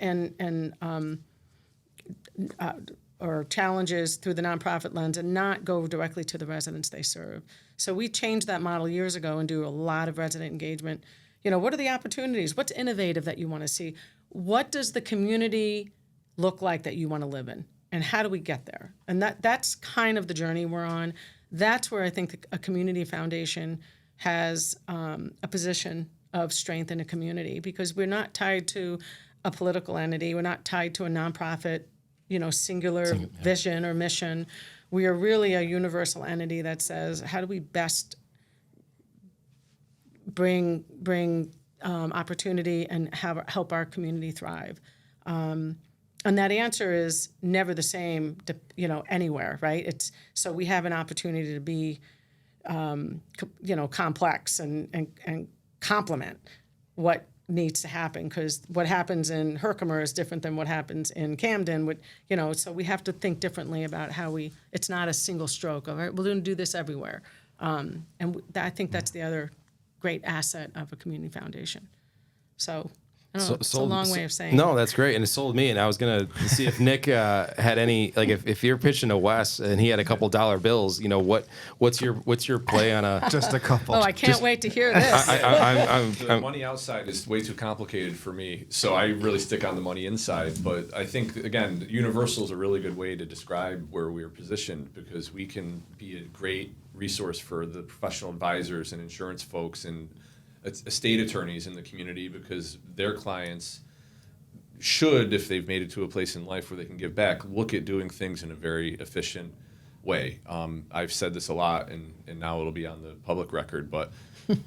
or challenges through the nonprofit lens, and not go directly to the residents they serve. So we changed that model years ago and do a lot of resident engagement. What are the opportunities? What's innovative that you want to see? What does the community look like that you want to live in? And how do we get there? And that's kind of the journey we're on. That's where I think a community foundation has a position of strength in a community, because we're not tied to a political entity. We're not tied to a nonprofit, singular vision or mission. We are really a universal entity that says, how do we best bring opportunity and help our community thrive? And that answer is never the same, anywhere, right? So we have an opportunity to be, complex and complement what needs to happen, because what happens in Herkimer is different than what happens in Camden. So we have to think differently about how it's not a single stroke. All right, we're going to do this everywhere. I think that's the other great asset of a community foundation. So I don't know, it's a long way of saying. No, that's great, and it sold me. And I was gonna see if Nick had any, like, if you're pitching to Wes and he had a couple dollar bills, what's your play on a just a couple? Oh, I can't wait to hear this. The money outside is way too complicated for me, so I really stick on the money inside. But I think, again, universal is a really good way to describe where we're positioned, because we can be a great resource for the professional advisors and insurance folks and estate attorneys in the community, because their clients should, if they've made it to a place in life where they can give back, look at doing things in a very efficient way. I've said this a lot, and now it'll be on the public record, but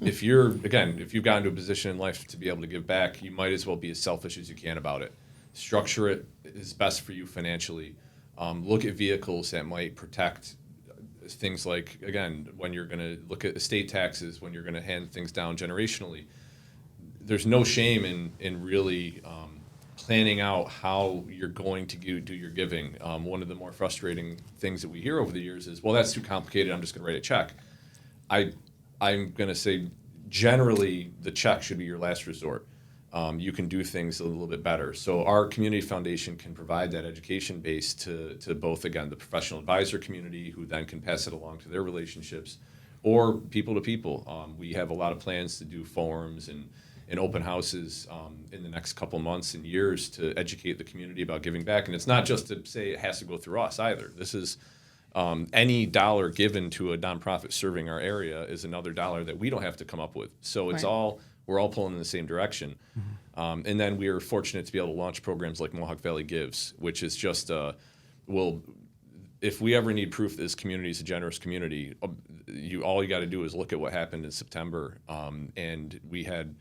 if you've gotten to a position in life to be able to give back, you might as well be as selfish as you can about it. structure it as best for you financially. Look at vehicles that might protect things like, again, when you're going to look at estate taxes, when you're going to hand things down generationally. There's no shame in really planning out how you're going to do your giving. One of the more frustrating things that we hear over the years is, well, that's too complicated, I'm just going to write a check. I'm going to say, generally, the check should be your last resort. You can do things a little bit better. So our community foundation can provide that education base to both, again, the professional advisor community, who then can pass it along to their relationships, or people to people. We have a lot of plans to do forums and open houses in the next couple months and years to educate the community about giving back. And it's not just to say it has to go through us either. This is any dollar given to a nonprofit serving our area is another dollar that we don't have to come up with. So it's Right. we're all pulling in the same direction. And then we are fortunate to be able to launch programs like Mohawk Valley Gives, which is just, if we ever need proof that this community is a generous community, all you got to do is look at what happened in September. And we had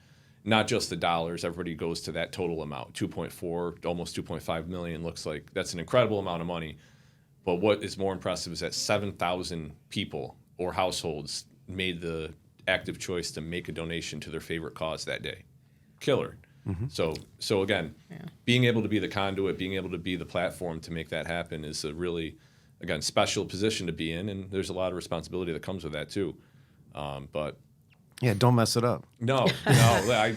not just the dollars, everybody goes to that total amount, 2.4, almost 2.5 million, looks like that's an incredible amount of money. But what is more impressive is that 7,000 people or households made the active choice to make a donation to their favorite cause that day. Killer. So again, being able to be the conduit, being able to be the platform to make that happen is a really, again, special position to be in, and there's a lot of responsibility that comes with that too. But Yeah, don't mess it up. no,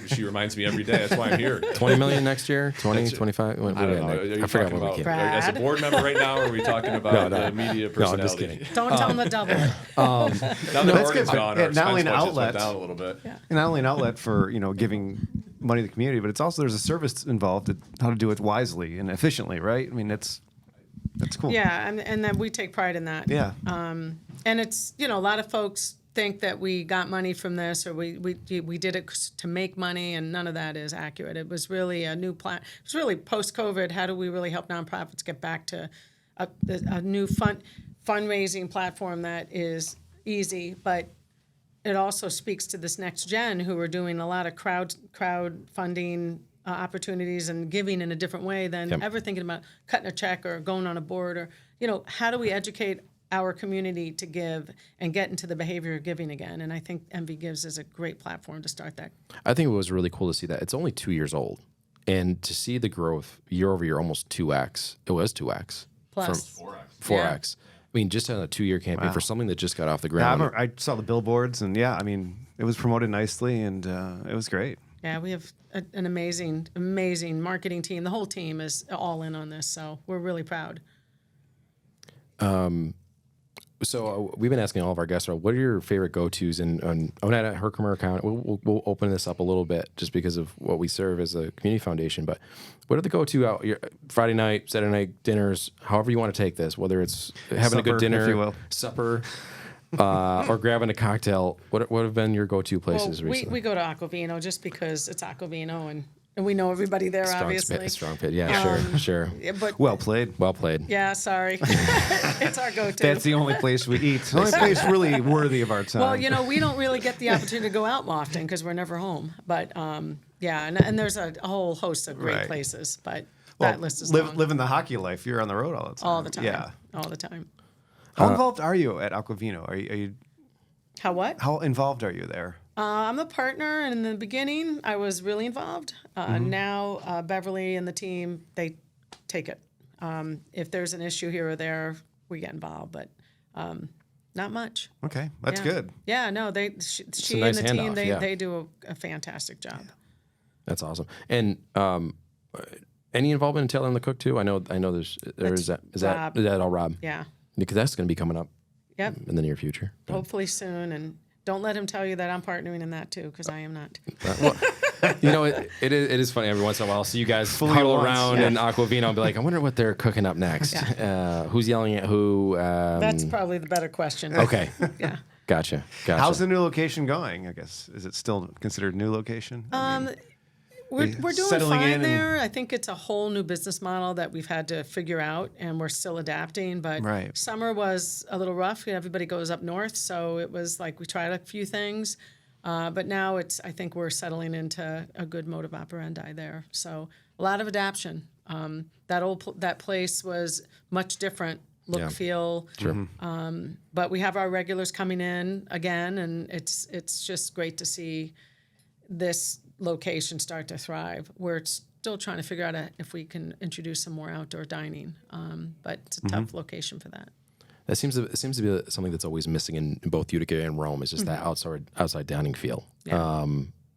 she reminds me every day. That's why I'm here. 20 million next year? 20, That's it. 25? What I we don't know. got Are next? you I forgot talking what we about came. as a Brad? board member right now, or are we talking about the media No, I'm just personality? kidding. Don't tell them the double. Now that that's Oregon's good. gone, Yeah, our not only expense an budgets went outlet. down a little bit. And not only an outlet for giving money to the community, but it's also there's a service involved at how to do it wisely and efficiently, right? I mean, that's cool. Yeah, and then we take pride in that. Yeah. And it's, a lot of folks think that we got money from this or we did it to make money, and none of that is accurate. It was really a new plan. It was really post-COVID. How do we really help nonprofits get back to a new fundraising platform that is easy, but it also speaks to this next gen who are doing a lot of crowdfunding opportunities and giving in a different way than ever thinking about cutting a check or going on a board or, how do we educate our community to give and get into the behavior of giving again? And I think MV Gives is a great platform to start that. I think it was really cool to see that. It's only 2 years old. And to see the growth year over year, almost 2x. It was 2x. Plus. 4x. I mean, just on a 2-year campaign for something that just got off the Yeah, ground. I saw the billboards, and I mean, it was promoted nicely, and it was great. Yeah, we have an amazing marketing team. The whole team is all in on this, so we're really proud. So we've been asking all of our guests, what are your favorite go-tos in Oneida, Herkimer County? We'll open this up a little bit just because of what we serve as a community foundation. But what are the go-to out Friday night, Saturday night dinners, however you want to take this, whether it's having a good Supper, dinner, if you will. supper, or grabbing a cocktail? What have been your go-to places Well, recently? we go to Aqua Vino just because it's Aqua Vino and we know everybody there, obviously. Strong pit. Yeah, sure. Yeah, but Well played. Well played. yeah, sorry, it's our go-to. That's the only place we eat. The only place really worthy of our time. Well, we don't really get the opportunity to go out often because we're never home. But and there's a whole host of great Right. places. But Well, that list is long. living the hockey life. You're on the road all the time. All the time. Yeah. All the time. How involved are you at Aqua Vino? Are you How what? how involved are you there? I'm the partner, and in the beginning, I was really involved. Now, Beverly and the team, they take it. If there's an issue here or there, we get involved, but not much. Okay, that's Yeah. good. Yeah, no, she nice and the team, handoff, yeah. they do a fantastic job. That's awesome. And any involvement in Taylor and the Cook too? I know. Is Rob. that all Rob? Yeah. Because that's going to be coming up Yep. in the near future. Hopefully soon, and don't let him tell you that I'm partnering in that too, because I am not. It is funny every once in a while. I'll see you guys Fully huddle at once, around yeah. in Aqua Vino and be like, I wonder what they're cooking up next. Who's yelling at who? That's probably the better question. Okay. Yeah. Gotcha. How's the new location going? I guess is it still considered a new location? I mean, We're doing settling fine in and- there. I think it's a whole new business model that we've had to figure out, and we're still adapting. But Right. summer was a little rough. Everybody goes up north, so it was like we tried a few things. But now I think we're settling into a good mode of operandi there. So a lot of adaptation. That place was much different look, feel. Sure. But we have our regulars coming in again, and it's just great to see this location start to thrive. We're still trying to figure out if we can introduce some more outdoor dining, but it's a tough location for that. That seems to be something that's always missing in both Utica and Rome is just that outside dining feel. Yeah.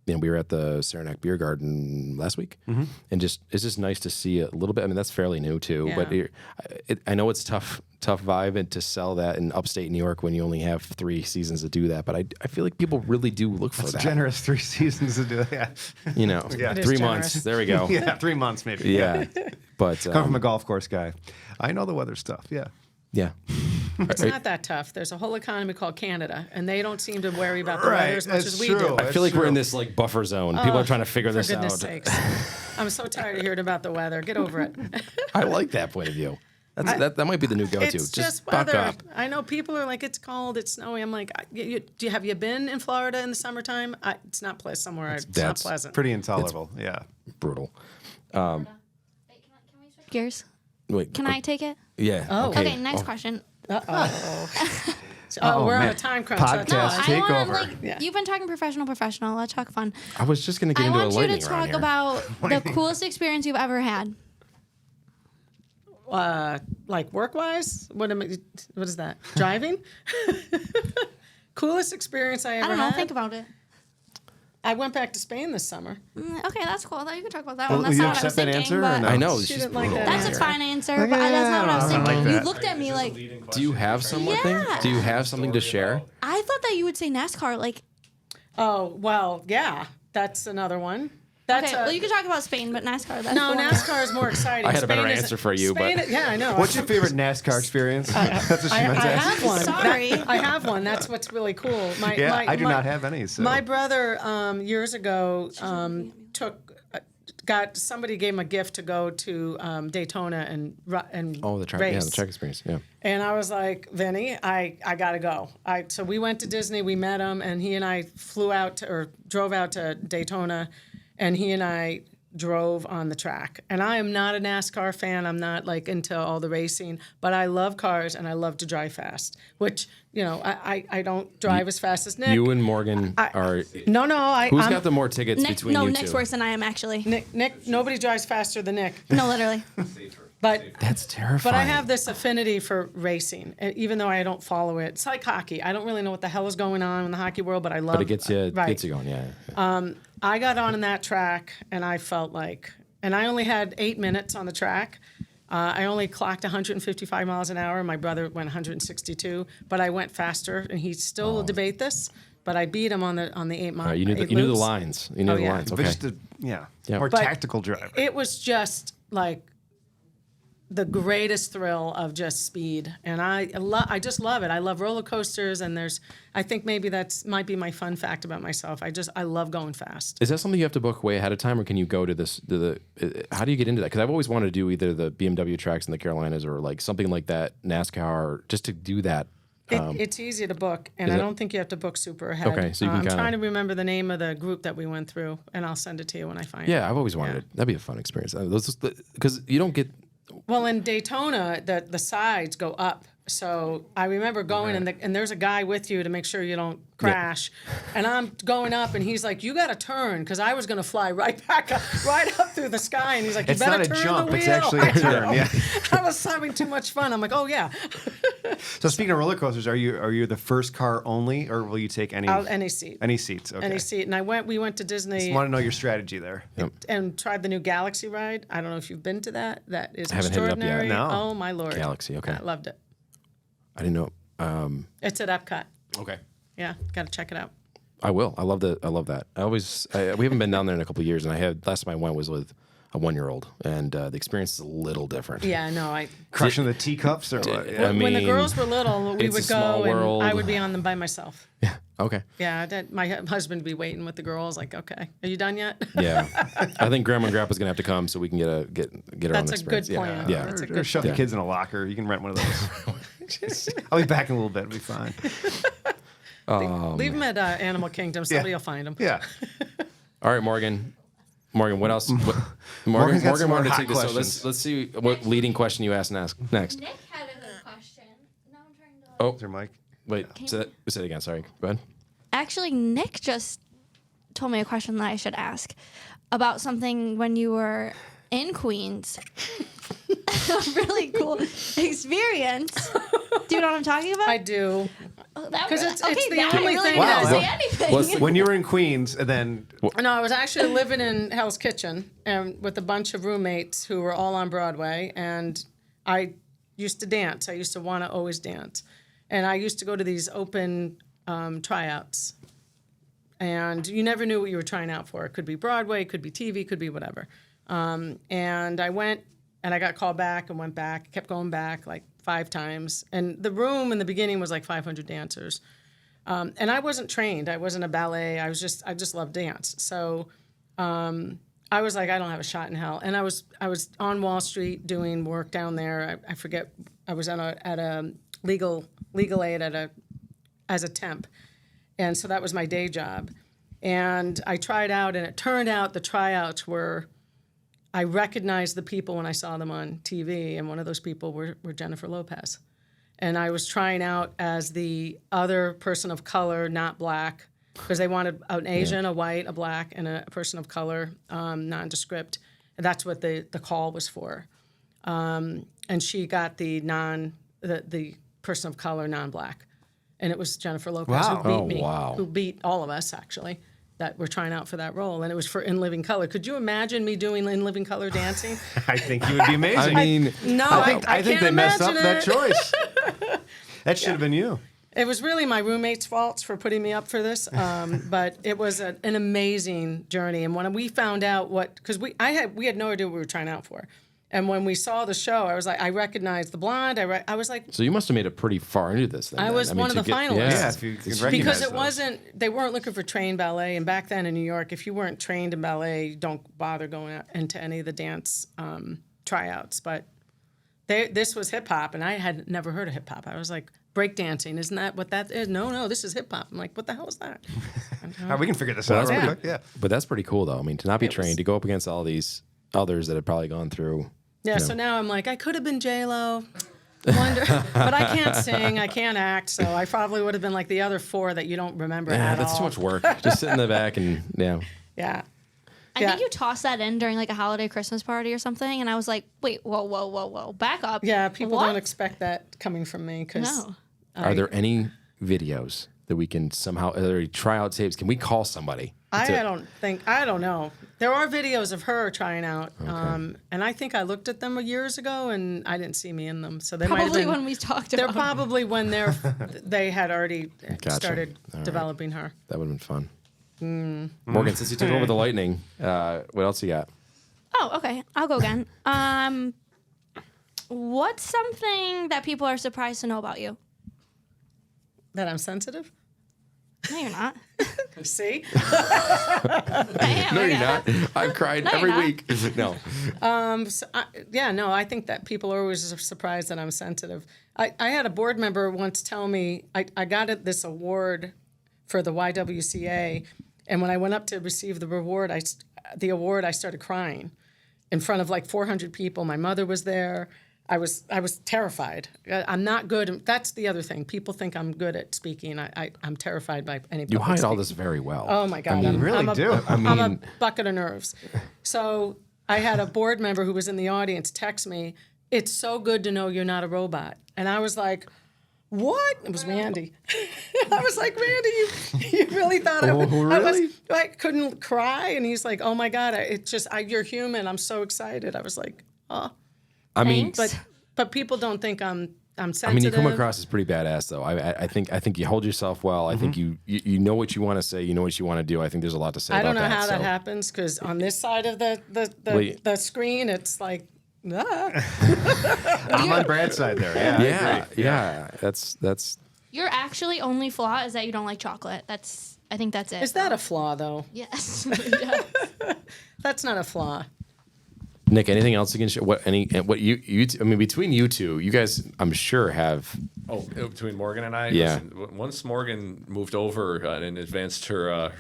And we were at the Saranac Beer Garden last week, and it's just nice to see a little bit. I mean, that's fairly new too, but I know it's tough vibe and to sell that in upstate New York when you only have 3 seasons to do that. But I feel like people really do look for that. Generous 3 seasons to do it. Yeah. You know, Yeah. 3 months. generous. There we go. Yeah, 3 months maybe. Yeah, but Come from a golf course guy. I know the weather stuff. Yeah. yeah. It's not that tough. There's a whole economy called Canada, and they don't seem to worry about the weather as much as we do. I feel like we're in this like buffer zone. People are trying to figure For this goodness out. sakes. I'm so tired of hearing about the weather. Get over it. I like that point of view. That might be the new go-to. It's just buck weather. up. I know people are like, it's cold, it's snowy. I'm like, have you been in Florida in the summertime? It's not somewhere. It's not that's pleasant. Pretty intolerable. Yeah. Brutal. Wait, can we switch gears? Wait, Can I take it? Yeah. Oh. Okay, next question. We're on man. a time crunch. so it's Podcast fine. take I want over. like Yeah. you've been talking professional. Let's talk fun. I was just gonna get I into a want you lightning to round talk here. about the coolest experience you've ever had. Like work-wise? What is that? Driving? Coolest experience I ever I don't know. had? Think about it. I went back to Spain this summer. Okay, that's cool. You can talk about that Well, one. That's you not what I was accept that thinking. answer or But no? I know. She It's just didn't like brutal. that. that's a fine answer, but Yeah, that's not what I was I like thinking. that. You looked at me like, Do you have something? Yeah. Do you have something to share? I thought that you would say NASCAR. Like, Oh, well, yeah. That's another one. That's okay, well, you can talk about Spain, but NASCAR. That's no, the one. NASCAR is more exciting. I had a better Spain is- answer for you, Spain, but- yeah, I know. What's your favorite NASCAR experience? That's what she I meant to ask. have one. Sorry. I have one. That's what's really cool. Yeah, I do not have any. So. My brother years ago somebody gave him a gift to go to Daytona and Oh, the track. race. Yeah, the track experience. Yeah. And I was like, Vinny, I gotta go. So we went to Disney, we met him, and he and I drove out to Daytona, and he and I drove on the track. And I am not a NASCAR fan. I'm not like into all the racing, but I love cars and I love to drive fast, which, I don't drive as fast as Nick. You and Morgan are. No, Who's I'm, got the more tickets Nick, between no, you Nick's two? worse than I am actually. Nick, nobody drives faster than Nick. No, literally. But That's terrifying. But I have this affinity for racing, even though I don't follow it. It's like hockey. I don't really know what the hell is going on in the hockey world, but I love. But it gets you right. going. Yeah. I got on that track, and I felt like, and I only had 8 minutes on the track. I only clocked 155 miles an hour. My brother went 162, but I went faster, and he still will debate this. But I beat him on the 8 mile. All right, you knew the lines. You knew the yeah. lines. But Okay. just Yeah. more But tactical driver. It was just like the greatest thrill of just speed, and I just love it. I love roller coasters, and I think maybe might be my fun fact about myself. I love going fast. Is that something you have to book way ahead of time, or can you go to how do you get into that? Because I've always wanted to do either the BMW tracks in the Carolinas or like something like that, NASCAR, just to do that. It's easy to book, and is I it? don't think you have to book super ahead. Okay, so you can I'm kinda- trying to remember the name of the group that we went through, and I'll send it to you when I find it. Yeah, I've always wanted it. That'd be a fun experience. Because you don't get. Well, in Daytona, the sides go up. So I remember going, and there's a guy with you to make sure you don't crash. And I'm going up, and he's like, "You got to turn," because I was going to fly right back up, right up through the sky. And he's like, "You It's better not a turn jump, the wheel." it's actually a turn, yeah. I was having too much fun. I'm like, "Oh yeah, So speaking of roller coasters, are you the first car only, or will you take any any seat, any seats? Okay. any seat." And we went to Disney. Just want to know your strategy there. And tried the new Galaxy ride. I don't know if you've been to that. That is haven't hit it up yet. extraordinary. No. Oh my lord. Galaxy, okay. I loved it. I didn't know. It's at Epcot. Okay. Yeah, got to check it out. I will. I love that. We haven't been down there in a couple of years, and last time I went was with a 1-year-old, and the experience is a little different. Yeah, no, Crushing the teacups or what? Yeah. I when the mean, girls were little, we it's would a small go world. and I would be on them by myself. Yeah. Okay. Yeah, my husband would be waiting with the girls. Like, okay, are you done yet? Yeah. I think Grandma and Grandpa's gonna have to come so we can get her on That's the a good experience. plan. Yeah. That's a Or good shove plan. the kids in a locker. You can rent one of those. I'll be back in a little bit. It'll be fine. Leave them at Animal Kingdom. Somebody will find them. Yeah. All right, Morgan. Morgan, what else? Morgan's got Morgan some more wanted to hot take this. So questions. let's see what leading question you asked next. Nick had a good question. Now I'm trying to. Oh, Is there Mike? wait. Say it again. Sorry. Go ahead. Actually, Nick just told me a question that I should ask about something when you were in Queens. A really cool experience. Do you know what I'm talking about? I do. Because it's the now only I really thing didn't that- say anything. When you were in Queens, and then No, I was actually living in Hell's Kitchen and with a bunch of roommates who were all on Broadway, and I used to dance. I used to want to always dance, and I used to go to these open tryouts, and you never knew what you were trying out for. It could be Broadway, it could be TV, could be whatever. And I went, and I got called back and went back, kept going back like 5 times, and the room in the beginning was like 500 dancers. And I wasn't trained. I wasn't a ballet. I just loved dance. So I was like, I don't have a shot in hell. And I was on Wall Street doing work down there. I forget. I was at a legal aid as a temp, and so that was my day job. And I tried out, and it turned out the tryouts were. I recognized the people when I saw them on TV, and one of those people were Jennifer Lopez. And I was trying out as the other person of color, not black, because they wanted an Asian, a white, a black, and a person of color, nondescript. And that's what the call was for. And she got the person of color, non-black. And it was Jennifer Lopez Wow. who beat me, wow. who beat all of us, actually, that were trying out for that role. And it was for In Living Color. Could you imagine me doing In Living Color dancing? I think you would be amazing. I mean, No, I think can't they messed up imagine that it. choice. That should have been you. It was really my roommate's fault for putting me up for this, but it was an amazing journey. And when we found out because we had no idea what we were trying out for, and when we saw the show, I was like, I recognized the blonde. I was like, so you must have made it pretty far into this thing. I then. was one of to the finalists. Yeah, if you can recognize because it those. wasn't. They weren't looking for trained ballet, and back then in New York, if you weren't trained in ballet, you don't bother going out into any of the dance tryouts. But this was hip hop, and I had never heard of hip hop. I was like, breakdancing, isn't that what that is? No, this is hip hop. I'm like, what the hell is that? All right, we can figure this out. that's real pretty- quick. Yeah. But that's pretty cool, though. I mean, to not be trained, to go up against all these others that had probably gone through. Yeah, so now I'm like, I could have been J-Lo, but I can't sing, I can't act, so I probably would have been like the other 4 that you don't remember Yeah, at that's all. too much work. Just sit in the back and Yeah. I think you tossed that in during like a holiday Christmas party or something, and I was like, wait, whoa, back up. Yeah, people What? don't expect that coming from me because No. are there any videos that we can somehow, are there tryout tapes? Can we call somebody? I don't know. There are videos of her trying out, and I think I looked at them years ago, and I didn't see me in them. So they might have Probably been, when we talked they're about it. probably when they had already started All right. developing her. That would have been fun. Morgan, since you took over the lightning, what else you got? Oh, okay. I'll go again. What's something that people are surprised to know about you? That I'm sensitive. No, you're not. See, I am, No, I you're guess. not. I cried No, every you're not. week. No. I think that people are always surprised that I'm sensitive. I had a board member once tell me I got this award for the YWCA, and when I went up to receive the award, I started crying in front of like 400 people. My mother was there. I was terrified. I'm not good. That's the other thing. People think I'm good at speaking. I'm terrified by any public You hide all speaking. this very well. Oh my God! You really do. I'm a bucket of nerves. So I had a board member who was in the audience text me, "It's so good to know you're not a robot." And I was like, "What?" It was Randy. I was like, "Randy, you really thought I would?" really? I couldn't cry, and he's like, "Oh my God, it's just you're human. I'm so excited." I was like, "Oh." I mean, Thanks. But people don't think I'm sensitive. I mean, you come across as pretty badass, though. I think you hold yourself well. I think you know what you want to say. You know what you want to do. I think there's a lot to say. I don't know about how that so. happens because on this side of the screen, it's like, I'm on Brad's side there. Yeah. I Yeah, agree. yeah. That's. Your actually only flaw is that you don't like chocolate. I think that's it. is that a flaw though? Yes. Yeah. That's not a flaw. Nick, anything else you can share? What I mean, between you two, you guys, I'm sure have. Oh, between Morgan and I. Yeah. Listen, once Morgan moved over and advanced her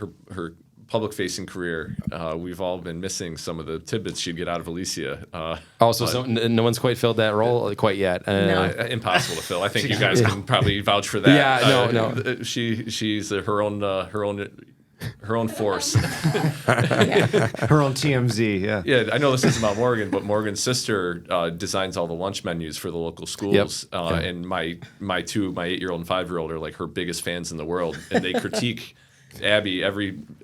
public-facing career, we've all been missing some of the tidbits she'd get out of Alicia. So no one's quite filled that role quite yet. Impossible to fill. I think you guys can probably vouch for that. Yeah, no. She's her own force. Her own TMZ. Yeah. Yeah, I know this isn't about Morgan, but Morgan's sister designs all the lunch menus for the local schools. Yep. And my 8-year-old and 5-year-old are like her biggest fans in the world, and they critique Abby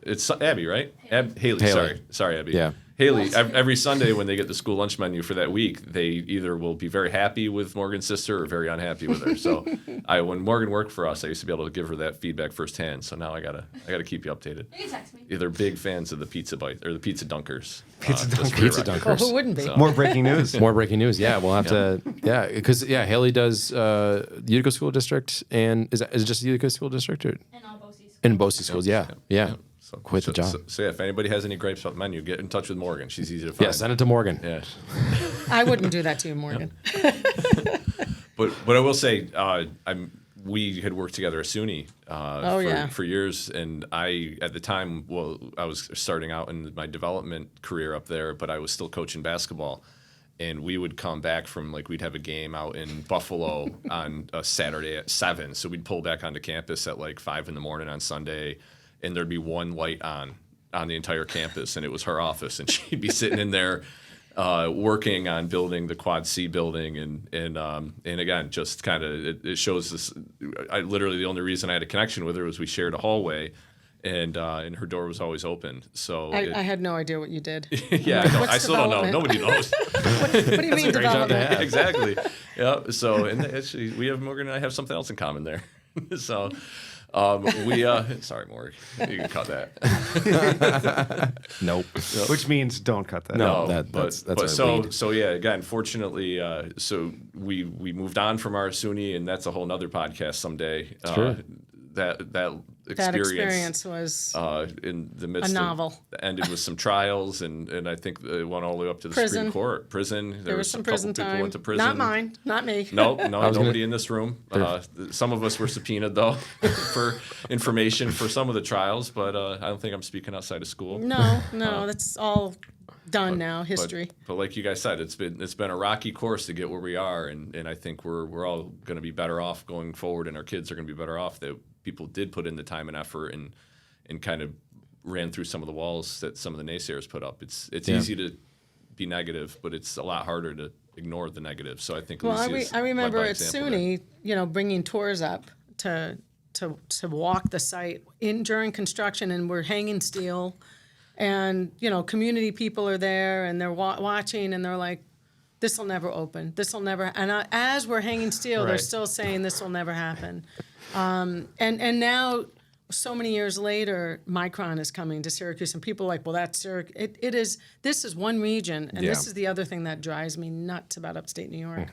it's Abby, right? Haley. Sorry, Abby. Yeah. Haley, every Sunday when they get the school lunch menu for that week, they either will be very happy with Morgan's sister or very unhappy with her. So when Morgan worked for us, I used to be able to give her that feedback firsthand. So now I gotta keep you updated. You can text me. They're big fans of the Pizza Bite or the Pizza Dunkers. Pizza Dunkers. Well, who wouldn't be? More breaking news. More breaking news. Yeah, we'll have to. Yeah, because Haley does Utica School District, and is it just Utica School District or And all BOCES. in BOCES schools? Yeah. So, Quite the job. So if anybody has any grapes about the menu, get in touch with Morgan. She's easy to find. Yeah, send it to Morgan. Yeah. I wouldn't do that to you, Morgan. But I will say, we had worked together at SUNY for years, and at the time, I was starting out in my development career up there, but I was still coaching basketball. And we would come back from, we'd have a game out in Buffalo on a Saturday at 7. So we'd pull back onto campus at 5 in the morning on Sunday, and there'd be one light on the entire campus, and it was her office. And she'd be sitting in there working on building the Quad C building. And again, just kind of, it shows this. Literally, the only reason I had a connection with her was we shared a hallway. And her door was always open. So I had no idea what you did. Yeah, I still don't know. Nobody knows. What do you mean development? Exactly. Yeah. So, and actually, Morgan and I have something else in common there. So, sorry, Morgan, you can cut that. Nope. Which means don't cut that. No, that's but our so lead. so yeah. Again, fortunately, so we moved on from our SUNY, and that's a whole nother podcast someday. Sure. That That experience was in the midst a novel. Ended with some trials, and I think it went all the way up to the Prison. Supreme Court. Prison. There was some a couple prison people time. went to prison. Not mine. Not me. No, nobody in this room. Some of us were subpoenaed though for information for some of the trials, but I don't think I'm speaking outside of school. No, that's all done now. History. But like you guys said, it's been a rocky course to get where we are, and I think we're all going to be better off going forward, and our kids are going to be better off that people did put in the time and effort and kind of ran through some of the walls that some of the naysayers put up. It's easy to be negative, but it's a lot harder to ignore the negative. So I think. Well, Alicia's I remember led by at example SUNY, bringing tours up to walk the site during construction, and we're hanging steel, and community people are there, and they're watching, and they're like, "This will never open. This will never." And as we're hanging steel, they're Right. still saying this will never happen. And now, so many years later, Micron is coming to Syracuse, and people are like, well, that's Syracuse. It is. This is one region, and this Yeah. is the other thing that drives me nuts about upstate New York.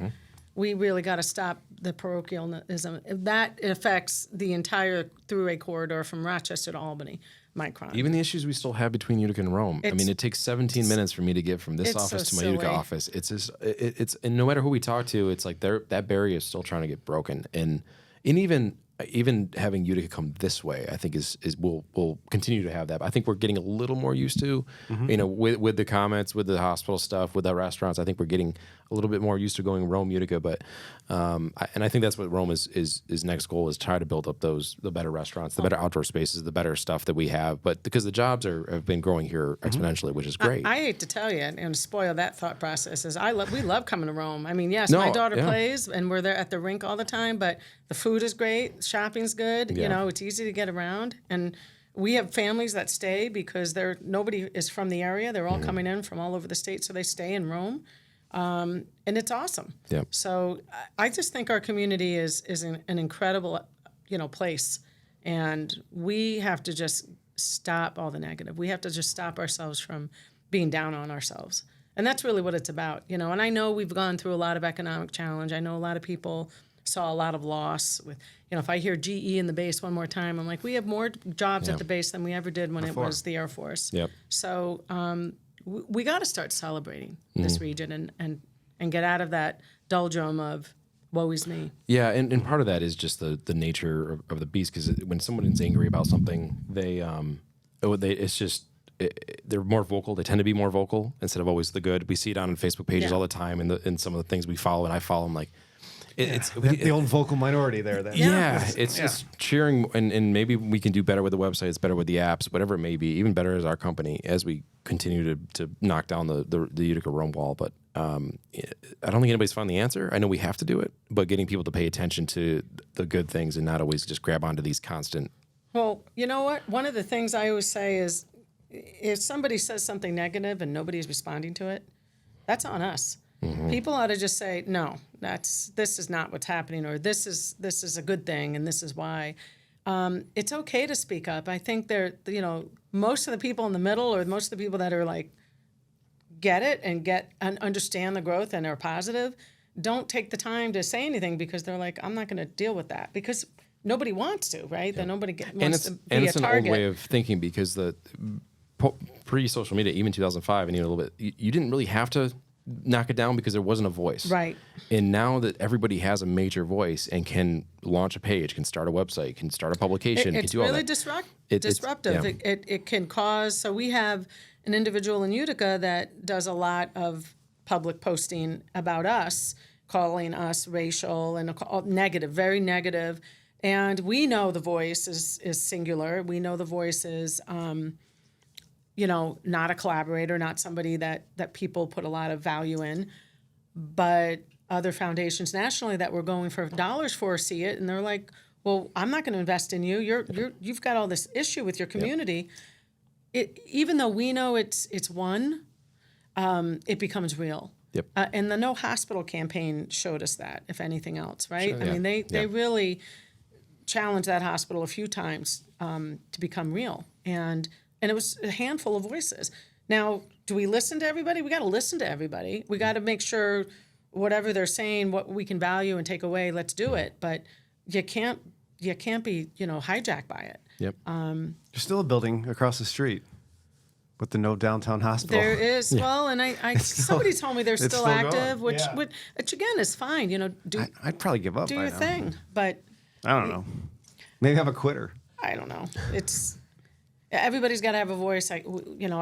We really got to stop the parochialism. That affects the entire throughway corridor from Rochester to Albany. Micron. Even the issues we still have between Utica and Rome. It takes 17 minutes for me to get from this it's office so to my Utica silly. office. It's just, and no matter who we talk to, it's like that barrier is still trying to get broken. And even having Utica come this way, I think we'll continue to have that. I think we're getting a little more used to, with the comments, with the hospital stuff, with the restaurants. I think we're getting a little bit more used to going Rome, Utica. But I think that's what Rome is next goal is try to build up the better restaurants, the better outdoor spaces, the better stuff that we have. But because the jobs have been growing here exponentially, which is great. I hate to tell you and spoil that thought process. We love coming to Rome. I mean, yes, No, my daughter yeah. plays, and we're there at the rink all the time. But the food is great, shopping's good. Yeah. It's easy to get around, and we have families that stay because nobody is from the area. They're all coming in from all over the state, so they stay in Rome, and it's awesome. Yep. So I just think our community is an incredible, place, and we have to just stop all the negative. We have to just stop ourselves from being down on ourselves. And that's really what it's about, And I know we've gone through a lot of economic challenge. I know a lot of people saw a lot of loss with, if I hear GE in the base one more time, I'm like, we have more jobs at the base than we ever did when it was the Air Force. Yep. So we got to start celebrating this region and get out of that doldrum of woe is me. Yeah, and part of that is just the nature of the beast, because when someone is angry about something, they're more vocal. They tend to be more vocal instead of always the good. We see it on Facebook pages all the time, and in some of the things we follow, and I follow them, like it's the old vocal minority there. Then. It's cheering, and maybe we can do better with the website. It's better with the apps, whatever it may be. Even better as our company as we continue to knock down the Utica Rome wall. But I don't think anybody's found the answer. I know we have to do it, but getting people to pay attention to the good things and not always just grab onto these constant. Well, you know what? One of the things I always say is, if somebody says something negative and nobody's responding to it, that's on us. People ought to just say, no, this is not what's happening, or this is a good thing, and this is why. It's okay to speak up. I think most of the people in the middle, or most of the people that are like, get it and understand the growth and are positive, don't take the time to say anything, because they're like, I'm not going to deal with that, because nobody wants to, right? Then nobody wants to be a target. And it's an old way of thinking, because the pre-social media, even 2005 and even a little bit, you didn't really have to knock it down because there wasn't a voice. Right. And now that everybody has a major voice and can launch a page, can start a website, can start a publication, it's can do all really that. disruptive. Yeah. It can cause. So we have an individual in Utica that does a lot of public posting about us, calling us racial and negative, very negative. And we know the voice is singular. We know the voice is, not a collaborator, not somebody that people put a lot of value in. But other foundations nationally that we're going for dollars for see it, and they're like, well, I'm not going to invest in you. You've got all this issue with your community. Even though we know it's one, it becomes real. Yep. And the No Hospital campaign showed us that, if anything else, right? Sure, I mean, they really challenged that hospital a few times to become real, and it was a handful of voices. Now, do we listen to everybody? We got to listen to everybody. We got to make sure whatever they're saying, what we can value and take away, let's do it. But you can't be hijacked by it. Yep. There's still a building across the street with the No Downtown Hospital. There is. Well, and somebody told me they're still active, going. which again is fine. I'd probably give up. Do by your now. thing, but I don't know. Maybe I'm a quitter. I don't know. Everybody's got to have a voice. I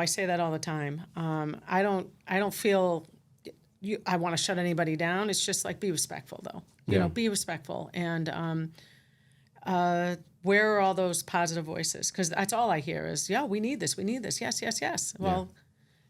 say that all the time. I don't feel I want to shut anybody down. It's just like, be respectful, though. Be respectful. And where are all those positive voices? Because that's all I hear is, yeah, we need this. We need this. Yes, yes, yes. Well,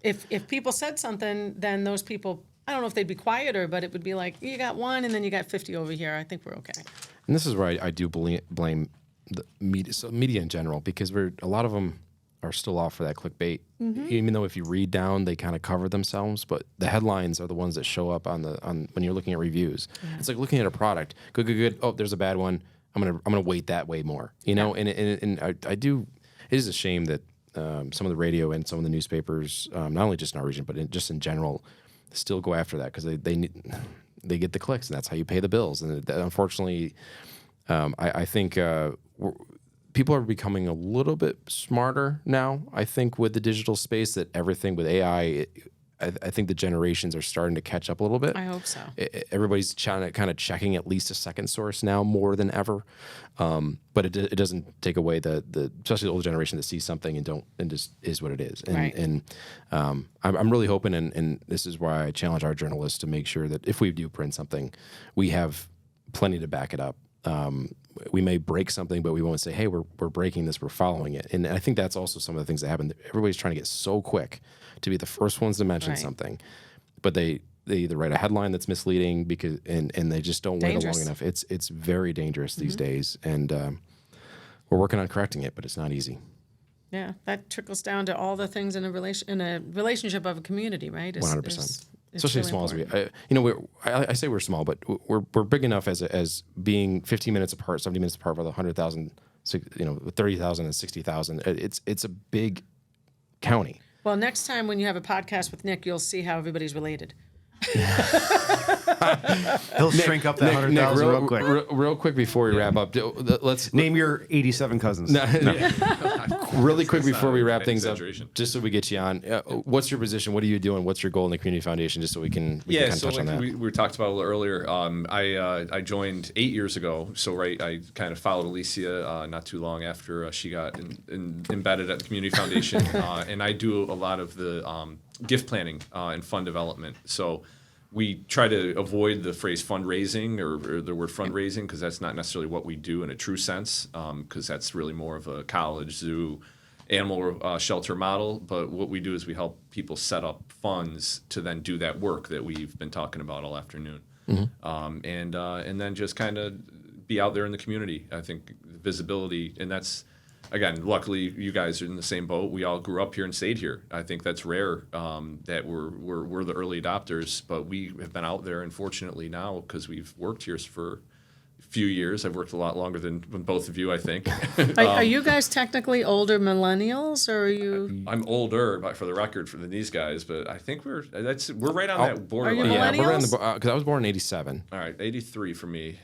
if people said something, then those people, I don't know if they'd be quieter, but it would be like, you got one and then you got 50 over here. I think we're okay. And this is where I do blame the media in general, because a lot of them are still off for that clickbait. Even though if you read down, they kind of cover themselves, but the headlines are the ones that show up on when you're looking at reviews. Yeah. It's like looking at a product. Good. Oh, there's a bad one. I'm gonna weight that way more. And I do. It is a shame that some of the radio and some of the newspapers, not only just in our region, but just in general, still go after that, because they get the clicks, and that's how you pay the bills. And unfortunately, I think people are becoming a little bit smarter now. I think with the digital space, that everything with AI, I think the generations are starting to catch up a little bit. I hope so. Everybody's kind of checking at least a second source now more than ever. But it doesn't take away the especially the older generation that sees something and just is what it is. And, right. and I'm really hoping, and this is why I challenge our journalists to make sure that if we do print something, we have plenty to back it up. We may break something, but we won't say, hey, we're breaking this, we're following it. And I think that's also some of the things that happen. Everybody's trying to get so quick to be the first ones to mention something, but they either write a headline that's misleading and they just don't wait long enough. It's very dangerous these days, and we're working on correcting it, but it's not easy. Yeah, that trickles down to all the things in a relationship of a community, right? 100%. Especially really as small as we, I say we're small, but we're big enough as being 15 minutes apart, 70 minutes apart with 100,000, 30,000 and 60,000. It's a big county. Well, next time when you have a podcast with Nick, you'll see how everybody's related. He'll shrink up that 100,000 real quick. Real quick before we wrap up, let's name your 87 cousins. No. Really quick It's not before we wrap things up, exaggeration. just so we get you on, what's your position? What are you doing? What's your goal in the community foundation? Just so we can kind of so touch on like that. we talked about a little earlier. I joined 8 years ago. So I kind of followed Alicia not too long after she got embedded at the community foundation, and I do a lot of the gift planning and fund development. So we try to avoid the phrase fundraising or the word fundraising because that's not necessarily what we do in a true sense, because that's really more of a college, zoo, animal shelter model. But what we do is we help people set up funds to then do that work that we've been talking about all afternoon, and then just kind of be out there in the community. I think visibility, and that's, again, luckily you guys are in the same boat. We all grew up here and stayed here. I think that's rare that we're the early adopters, but we have been out there, and fortunately now, because we've worked here for a few years. I've worked a lot longer than both of you, I think. Are you guys technically older millennials, or are you? I'm older, but for the record, than these guys, but I think we're right on that borderline. you Yeah, we're in millennials? the because I was born in '87. All right, 83 for me.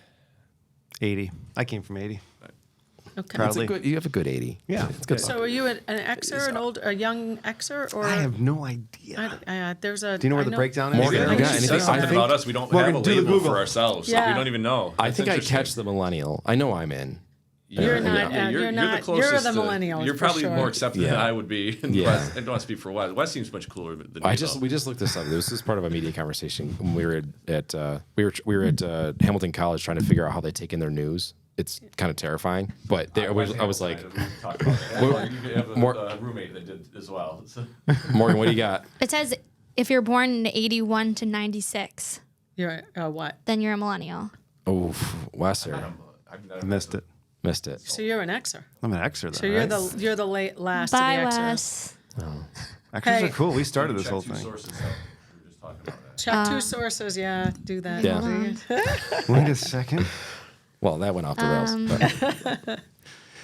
80. I came from 80. Okay. Proud. It's a good, you have a good 80. Yeah. It's good. So are you an Xer, a young Xer, or? I have no idea. There's a. Do you know where the breakdown is? Morgan, there? you got It anything? says something I think- about us. We don't Morgan, have a do the label Google. for ourselves. Yeah. We don't even know. I That's think I interesting. catch the millennial. I know I'm in. You're not. You're not. the You're closest the to- millennial. You're for probably sure. more accepted than Yeah. I would be. In Yeah. West. I don't want to speak for West. West seems much cooler than me. though. We just looked this up. This is part of a media conversation when we were at Hamilton College trying to figure out how they take in their news. It's kind of terrifying, but I was like, you have More- a roommate that did as well. Morgan, what do you got? It says if you're born in 81 to 96, You're what? then you're a millennial. Oh, Wesser I missed it. missed it. So you're an Xer. I'm an Xer, though. So you're right? you're the late last Bye, of the Xers. Wes. Xers Hey. are cool. We started this whole thing. We were just talking about that. Check two sources. Yeah, do that. Yeah. Wait a second. Well, that went off the rails. but-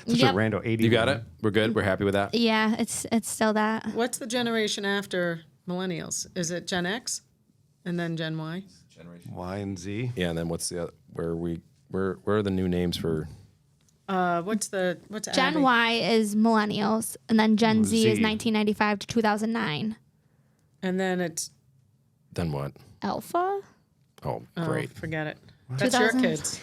Such Yep. a rando 80. You got it. We're good. We're happy with that. Yeah, it's still that. What's the generation after millennials? Is it Gen X, and then Gen Y? Y and Z. Yeah, and then what's the other, where are the new names for? What's Gen Abby? Y is millennials, and then Gen Z is Z. 1995 to 2009. And then it's Then what? Alpha? Oh, oh, great. forget it. That's your 2000. kids.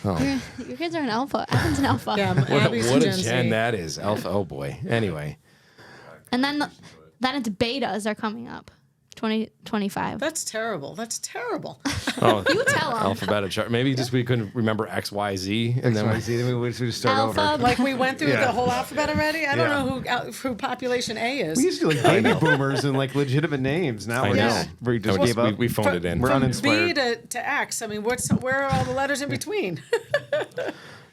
Your kids are an alpha. Evan's an alpha. Yeah, What, Abby's what a Gen gen Z. that is. Alpha. Oh boy. Anyway. And then it's betas are coming up. 2025. That's terrible. That's terrible. Oh, You tell them. alphabetical chart. Maybe just we couldn't remember X, Y, Z, and then Y, Z, then we just start Alpha. over. Like we went through Yeah. the whole alphabet already. I don't Yeah. know who population A is. We used to do like baby boomers and like legitimate names. Now I we're know. just, we just gave up. we phoned it in. We're From uninspired. B to X. I mean, where are all the letters in between?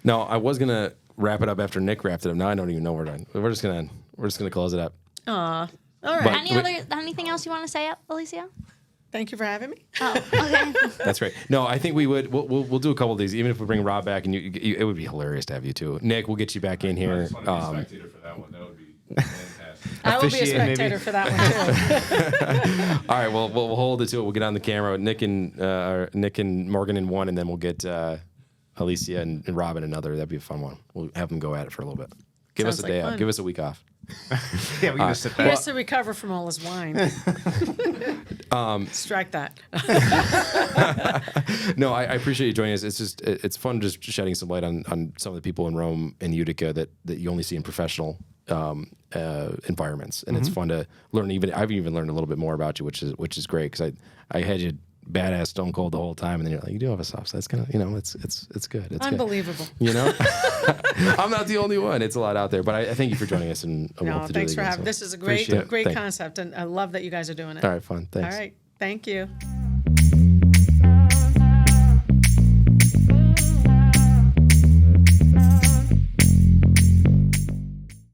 No, I was gonna wrap it up after Nick wrapped it up. Now I don't even know where to. We're just gonna close it up. Aw. All right. But- Anything else you want to say, Alicia? Thank you for having me. Oh, okay. That's great. No, I think we'll do a couple of these, even if we bring Rob back, and it would be hilarious to have you too. Nick, we'll get you back in I here. just want to be a spectator for that one. That would be fantastic. I will be a Officiate, maybe. spectator for that one too. All right, well, we'll hold it to it. We'll get on the camera. Nick and Morgan in one, and then we'll get Alicia and Rob in another. That'd be a fun one. We'll have them go at it for a little bit. Give us Sounds a like day off. fun. Give us a week off. Yeah, we can just sit He back. has to recover from all his wine. Strike that. No, I appreciate you joining us. It's just it's fun just shedding some light on some of the people in Rome and Utica that you only see in professional environments, and it's fun to learn. I've even learned a little bit more about you, which is great because I had you badass stone cold the whole time, and then you're like, you do have a soft side. It's kind of it's good. It's Unbelievable. good. You know, I'm not the only one. It's a lot out there, but I thank you for joining us, and we'll No, have to do it thanks for again, having. so. This is a great Appreciate it. great Thank you. concept, and I love that you guys are doing it. All right, fun. Thanks. All right. Thank you.